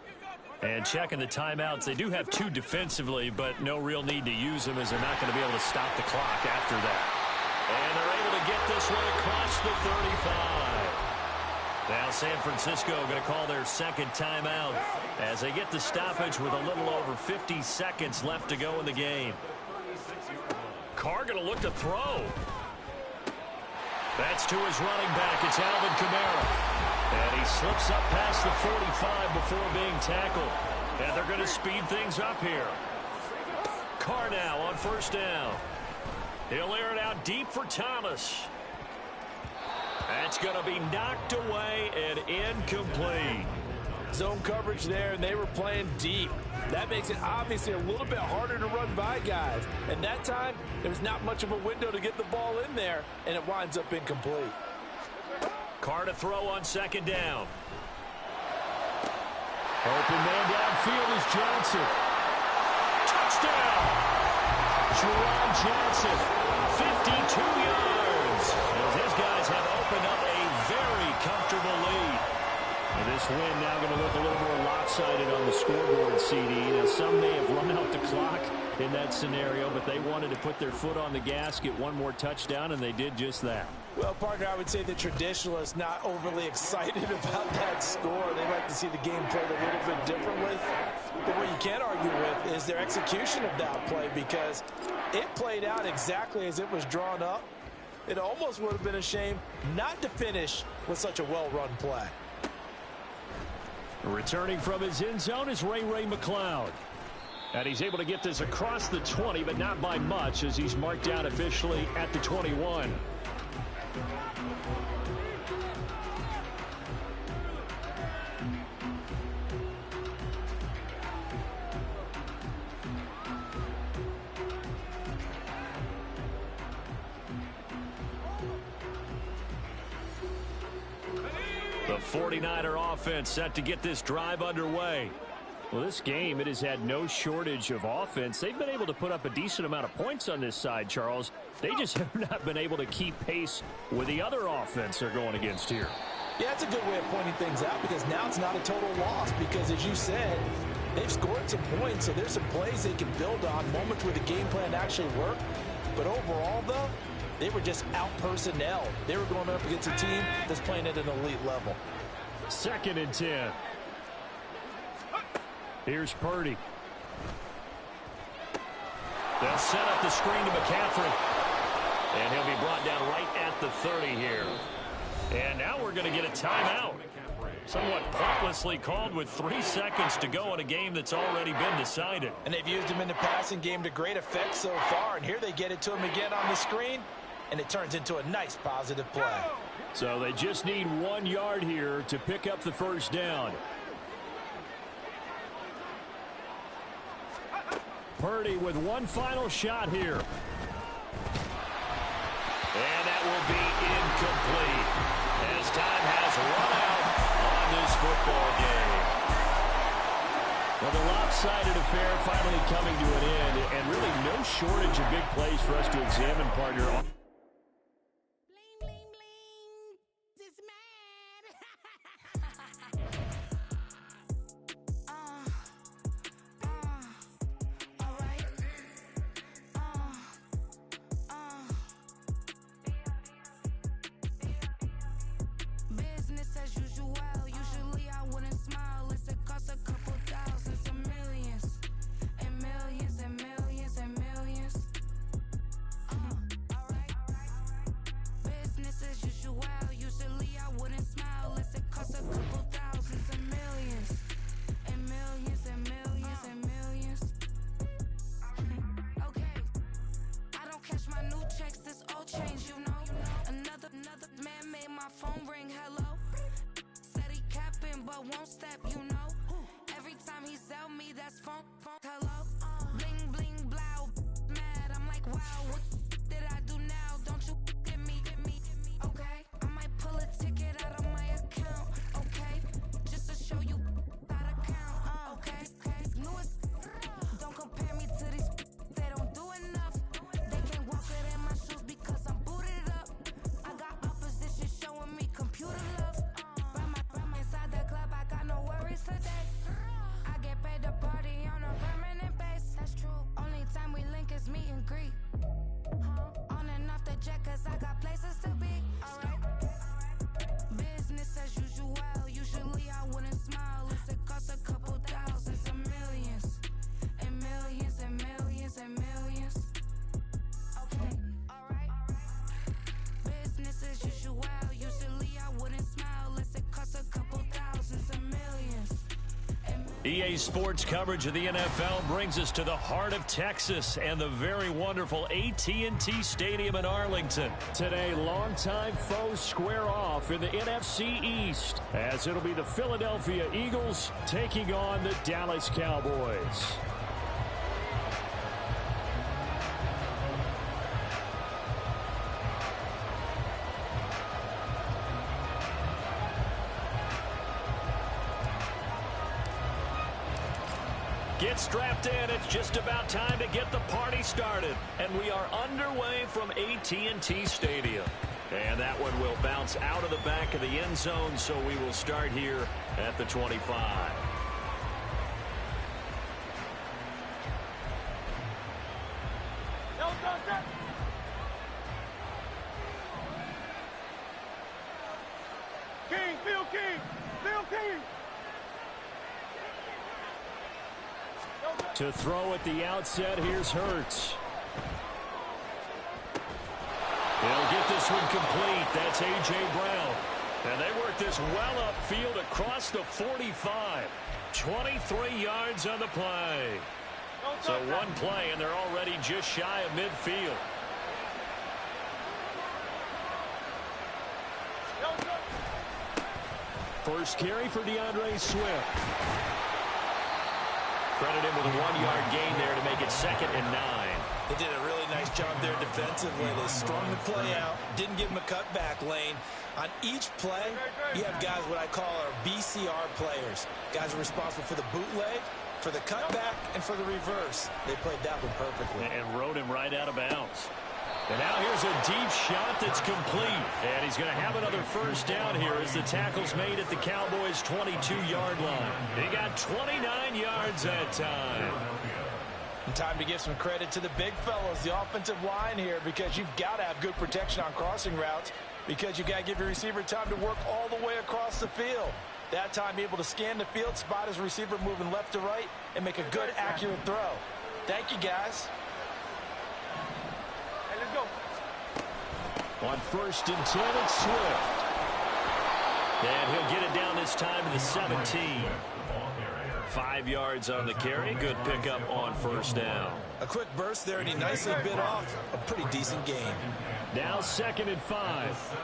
And checking the timeouts. They do have two defensively, but no real need to use them as they're not going to be able to stop the clock after that. And they're able to get this one across the 35. Now San Francisco going to call their second timeout as they get the stoppage with a little over 50 seconds left to go in the game. Carr going to look to throw. That's to his running back. It's Alvin Kamara. And he slips up past the 45 before being tackled. And they're going to speed things up here. Carr now on first down. He'll air it out deep for Thomas. That's going to be knocked away and incomplete. Zone coverage there, and they were playing deep. That makes it obviously a little bit harder to run by guys. And that time, there's not much of a window to get the ball in there, and it winds up incomplete. Carr to throw on second down. Open man downfield is Johnson. Touchdown! Jerron Johnson, 52 yards. As his guys have opened up a very comfortable lead. And this win now going to look a little more lopsided on the scoreboard, CD. Now, some may have run out the clock in that scenario, but they wanted to put their foot on the gas, get one more touchdown, and they did just that. Well, partner, I would say the traditionalists not overly excited about that score. They like to see the game played a little bit differently. But what you can't argue with is their execution of that play, because it played out exactly as it was drawn up. It almost would have been a shame not to finish with such a well-run play. Returning from his end zone is Ray McCloud. And he's able to get this across the 20, but not by much, as he's marked down officially at the 21. The 49er offense set to get this drive underway. Well, this game, it has had no shortage of offense. They've been able to put up a decent amount of points on this side, Charles. They just have not been able to keep pace with the other offense they're going against here. Yeah, that's a good way of pointing things out, because now it's not a total loss, because as you said, they've scored some points, so there's some plays they can build on, moments where the game plan actually worked. But overall, though, they were just out-personnel. They were going up against a team that's playing at an elite level. 2nd and 10. Here's Purdy. They'll set up the screen to McCaffrey. And he'll be brought down right at the 30 here. And now we're going to get a timeout. Somewhat pointlessly called with 3 seconds to go in a game that's already been decided. And they've used him in the passing game to great effect so far. And here they get it to him again on the screen. And it turns into a nice positive play. So they just need 1 yard here to pick up the first down. Purdy with one final shot here. And that will be incomplete, as time has run out on this football game. Well, the lopsided affair finally coming to an end, and really no shortage of big plays for us to examine, partner. EA Sports coverage of the NFL brings us to the heart of Texas and the very wonderful AT&T Stadium in Arlington. Today, longtime foes square off in the NFC East, as it'll be the Philadelphia Eagles taking on the Dallas Cowboys. Get strapped in. It's just about time to get the party started. And we are underway from AT&T Stadium. And that one will bounce out of the back of the end zone, so we will start here at the 25. To throw at the outset, here's Hurts. He'll get this one complete. That's A.J. Brown. And they work this well upfield across the 45. 23 yards on the play. So one play, and they're already just shy of midfield. First carry for DeAndre Swift. Credit him with a 1-yard gain there to make it 2nd and 9. They did a really nice job there defensively. They strung the play out, didn't give him a cutback lane. On each play, you have guys what I call our BCR players. Guys are responsible for the bootleg, for the cutback, and for the reverse. They played that one perfectly. And rode him right out of bounds. And now here's a deep shot that's complete. And he's going to have another first down here as the tackle's made at the Cowboys' 22-yard line. He got 29 yards that time. And time to give some credit to the big fellows, the offensive line here, because you've got to have good protection on crossing routes, because you've got to give your receiver time to work all the way across the field. That time, be able to scan the field, spot his receiver moving left to right, and make a good, accurate throw. Thank you, guys. On 1st and 10, it's Swift. And he'll get it down this time to the 17. 5 yards on the carry. Good pickup on first down. A quick burst there, and he nicely bit off a pretty decent gain. Now 2nd and 5.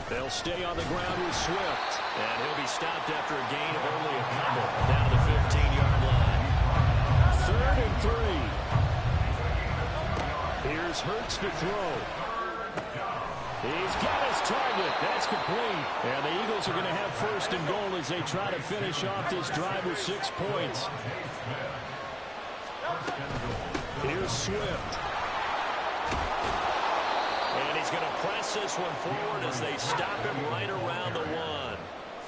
They'll stay on the ground with Swift. And he'll be stopped after a gain of only a couple down to the 15-yard line. 3rd and 3. Here's Hurts to throw. He's got his target. That's complete. And the Eagles are going to have 1st and goal as they try to finish off this drive with 6 points. Here's Swift. And he's going to press this one forward as they stop him right around the 1.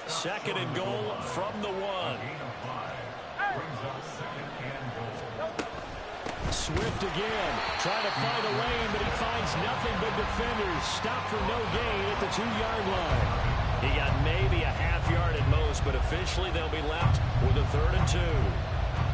2nd and goal from the 1. Swift again, trying to find a lane, but he finds nothing but defenders. Stopped for no gain at the 2-yard line. He got maybe a half yard at most, but officially they'll be left with a 3rd and 2.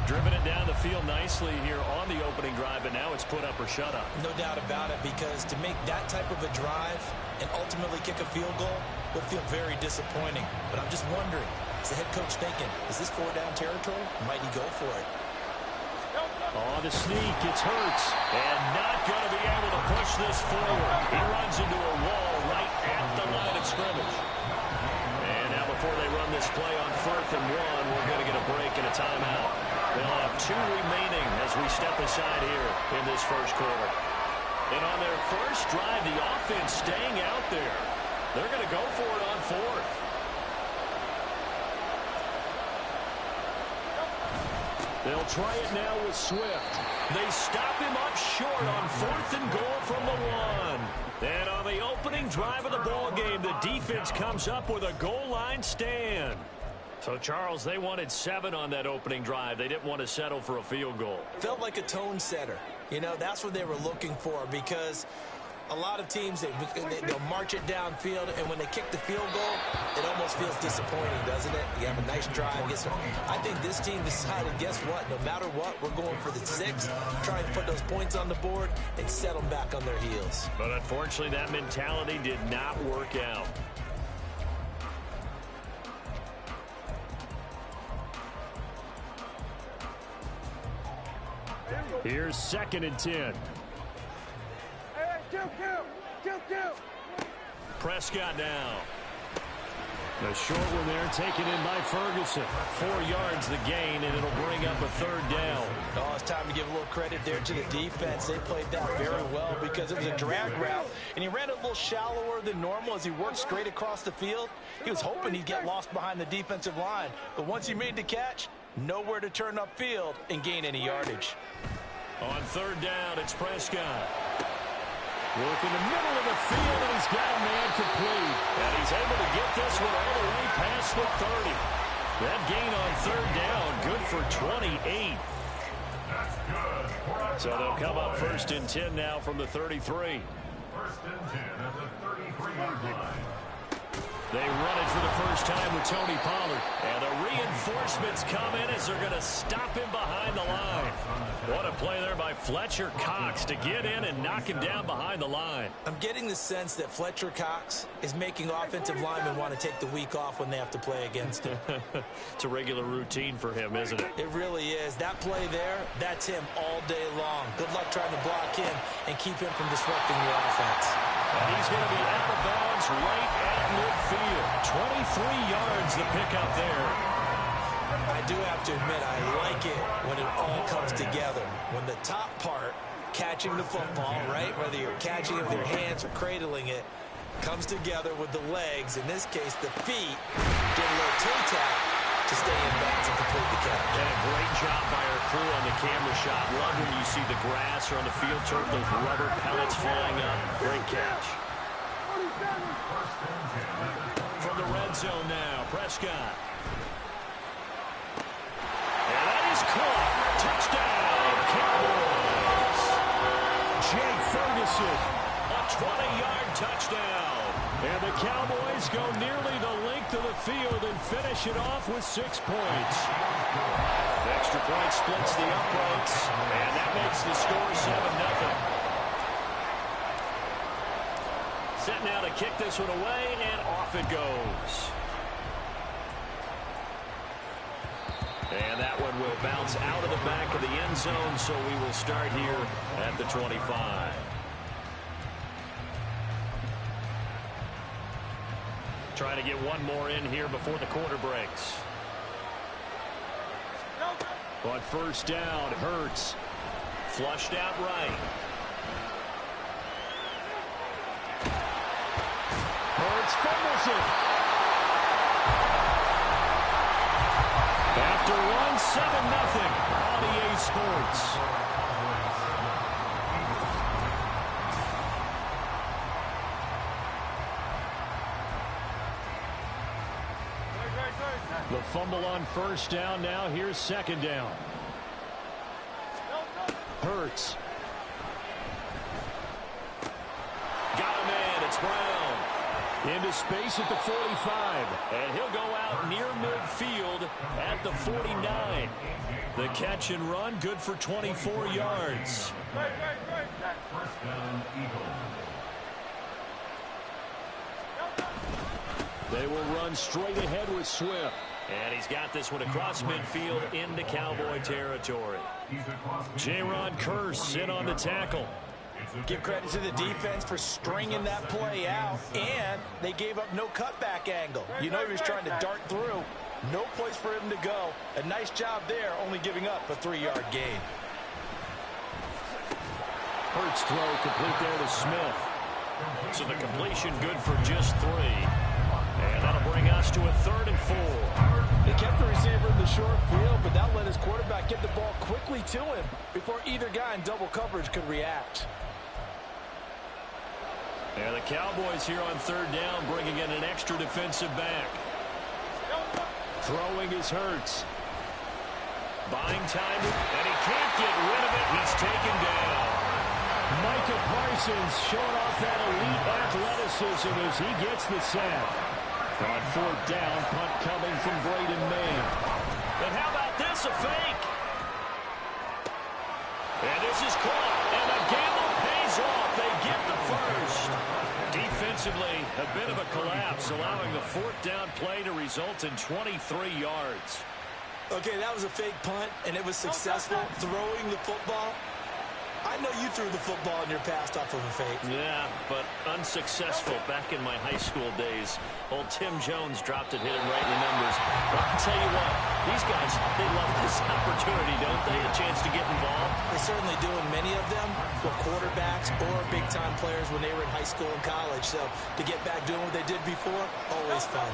Driven it down the field nicely here on the opening drive, but now it's put up or shut up. No doubt about it, because to make that type of a drive and ultimately kick a field goal would feel very disappointing. But I'm just wondering, is the head coach thinking, is this 4-down territory? Might he go for it? On the sneak, it's Hurts, and not going to be able to push this forward. He runs into a wall right at the line of scrimmage. And now before they run this play on 4th and 1, we're going to get a break and a timeout. They'll have 2 remaining as we step aside here in this first quarter. And on their first drive, the offense staying out there. They're going to go for it on 4th. They'll try it now with Swift. They stop him up short on 4th and goal from the 1. And on the opening drive of the ball game, the defense comes up with a goal line stand. So, Charles, they wanted 7 on that opening drive. They didn't want to settle for a field goal. Felt like a tone setter. You know, that's what they were looking for, because a lot of teams, they'll march it downfield, and when they kick the field goal, it almost feels disappointing, doesn't it? You have a nice drive. I think this team decided, guess what? No matter what, we're going for the 6, trying to put those points on the board and set them back on their heels. But unfortunately, that mentality did not work out. Here's 2nd and 10. Kill. Prescott now. A short one there, taken in by Ferguson. 4 yards the gain, and it'll bring up a 3rd down. Oh, it's time to give a little credit there to the defense. They played that very well because it was a drag route, and he ran a little shallower than normal as he worked straight across the field. He was hoping he'd get lost behind the defensive line, but once he made the catch, nowhere to turn upfield and gain any yardage. On 3rd down, it's Prescott. Work in the middle of the field, and he's got a man complete. And he's able to get this one all the way past the 30. That gain on 3rd down, good for 28. So they'll come up 1st and 10 now from the 33. 1st and 10 at the 33-yard line. They run it for the first time with Tony Pollard. And the reinforcements come in as they're going to stop him behind the line. What a play there by Fletcher Cox to get in and knock him down behind the line. I'm getting the sense that Fletcher Cox is making offensive linemen want to take the week off when they have to play against him. It's a regular routine for him, isn't it? It really is. That play there, that's him all day long. Good luck trying to block him and keep him from disrupting your offense. And he's going to be out of bounds right at midfield. 23 yards the pickup there. I do have to admit, I like it when it all comes together. When the top part, catching the football, right, whether you're catching it with your hands or cradling it, comes together with the legs, in this case the feet, get a little toe tap to stay in bounds and complete the catch. And a great job by our crew on the camera shot. Love when you see the grass or on the field turf, those rubber pellets flying up. Great catch. From the red zone now, Prescott. And that is caught. Touchdown, Cowboys. Jake Ferguson, a 20-yard touchdown. And the Cowboys go nearly the length of the field and finish it off with 6 points. The extra point splits the uprights, and that makes the score 7-0. Set now to kick this one away, and off it goes. And that one will bounce out of the back of the end zone, so we will start here at the 25. Trying to get one more in here before the quarter breaks. On 1st down, Hurts. Flushed out right. Hurts fumbles it. After one, 7-0 on EA Sports. The fumble on 1st down. Now here's 2nd down. Hurts. Got a man. It's Brown. Into space at the 45. And he'll go out near midfield at the 49. The catch and run, good for 24 yards. 1st down, Eagles. They will run straight ahead with Swift. And he's got this one across midfield into Cowboy territory. J-Ron Kearse in on the tackle. Give credit to the defense for stringing that play out, and they gave up no cutback angle. You know he was trying to dart through. No place for him to go. A nice job there, only giving up a 3-yard gain. Hurts throw complete there to Smith. So the completion good for just 3. And that'll bring us to a 3rd and 4. They kept the receiver in the short field, but that let his quarterback get the ball quickly to him before either guy in double coverage could react. And the Cowboys here on 3rd down bringing in an extra defensive back. Throwing is Hurts. Buying time, and he can't get rid of it. He's taken down. Micah Parsons showing off that elite athleticism as he gets the sack. On 4th down, punt coming from Braden May. And how about this, a fake? And this is caught, and the gamble pays off. They get the first. Defensively, a bit of a collapse, allowing the 4th down play to result in 23 yards. Okay, that was a fake punt, and it was successful throwing the football. I know you threw the football in your past off of a fake. Yeah, but unsuccessful back in my high school days. Old Tim Jones dropped it, hit him right in the numbers. But I'll tell you what, these guys, they love this opportunity, don't they? A chance to get involved. They certainly do, and many of them were quarterbacks or big-time players when they were in high school and college. So to get back doing what they did before, always fun.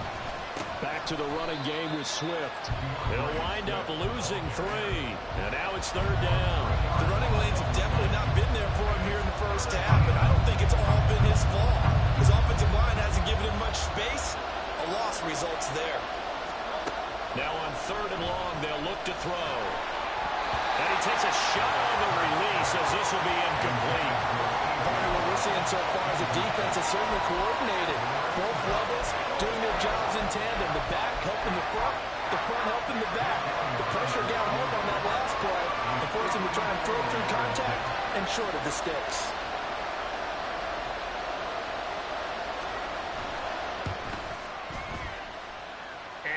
Back to the running game with Swift. He'll wind up losing 3. And now it's 3rd down. The running lanes have definitely not been there for him here in the first half, and I don't think it's all been his fault. His offensive line hasn't given him much space. A loss results there. Now on 3rd and long, they'll look to throw. And he takes a shot on the release as this will be incomplete. Part of what we're seeing so far is the defense is certainly coordinated. Both levels doing their jobs in tandem. The back helping the front helping the back. The pressure down home on that last play and forced him to try and throw through contact and short of the sticks.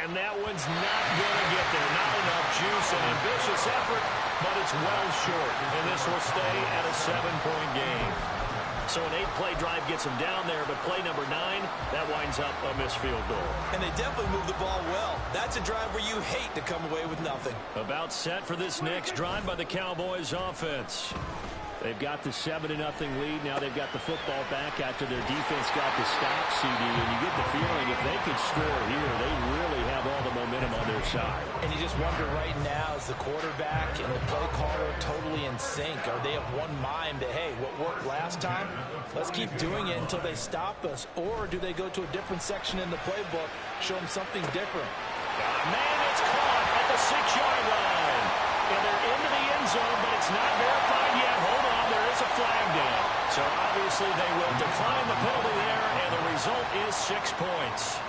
And that one's not going to get there. Not enough juice. An ambitious effort, but it's well short. And this will stay at a 7-point game. So an 8-play drive gets him down there, but play number 9, that winds up a missed field goal. And they definitely moved the ball well. That's a drive where you hate to come away with nothing. About set for this next drive by the Cowboys offense. They've got the 7-0 lead. Now they've got the football back after their defense got the stop, CD. And you get the feeling if they could score here, they really have all the momentum on their side. And you just wonder right now, is the quarterback and the play caller totally in sync? Are they of one mind that, hey, what worked last time, let's keep doing it until they stop us? Or do they go to a different section in the playbook, show them something different? Man, it's caught at the 6-yard line. And they're into the end zone, but it's not verified yet. Hold on, there is a flag down. So obviously they will decline the penalty there, and the result is 6 points.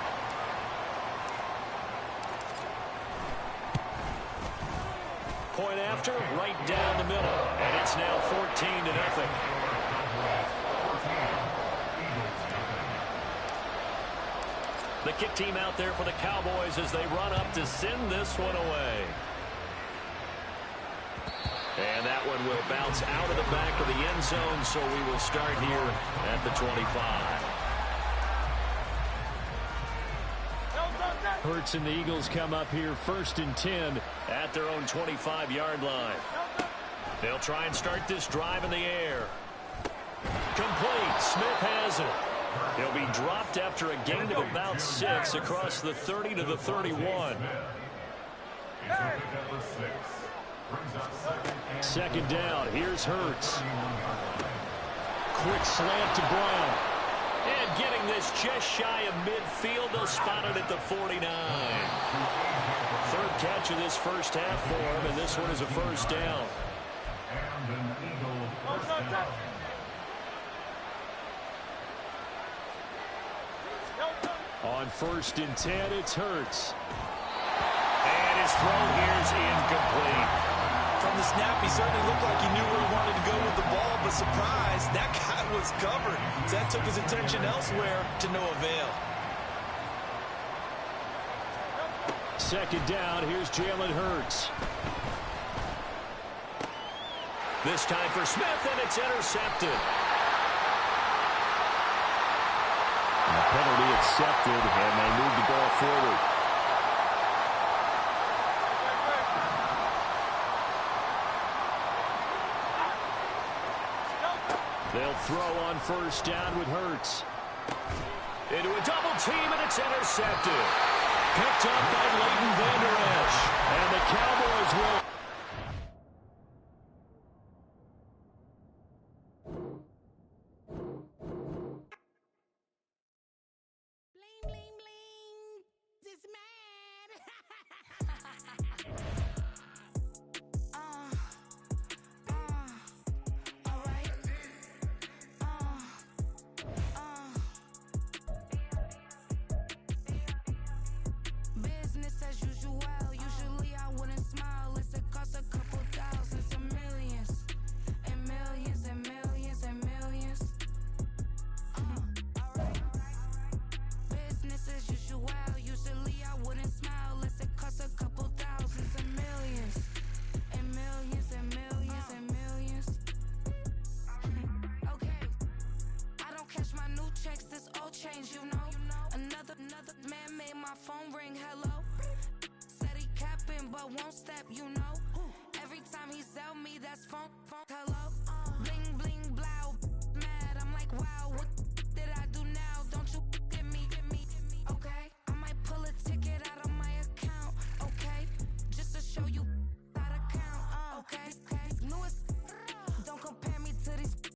Point after, right down the middle. And it's now 14-0. The kick team out there for the Cowboys as they run up to send this one away. And that one will bounce out of the back of the end zone, so we will start here at the 25. Hurts and the Eagles come up here 1st and 10 at their own 25-yard line. They'll try and start this drive in the air. Complete. Smith has it. He'll be dropped after a gain of about 6 across the 30 to the 31. 2nd down. Here's Hurts. Quick slant to Brown. And getting this just shy of midfield. They'll spot it at the 49. 3rd catch of this first half for him, and this one is a 1st down. On 1st and 10, it's Hurts. And his throw here is incomplete. From the snap, he certainly looked like he knew where he wanted to go with the ball, but surprise, that guy was covered. So that took his attention elsewhere to no avail. 2nd down, here's Jalen Hurts. This time for Smith, and it's intercepted. And the penalty accepted, and they move the ball forward. They'll throw on 1st down with Hurts. Into a double team, and it's intercepted. Picked up by Leighton Vander Esch. And the Cowboys will... Bling, bling, bling. This man. All right. Business as usual. Usually I wouldn't smile. It's a hello. Said he capping, but won't step, you know. Every time he sell me, that's funk.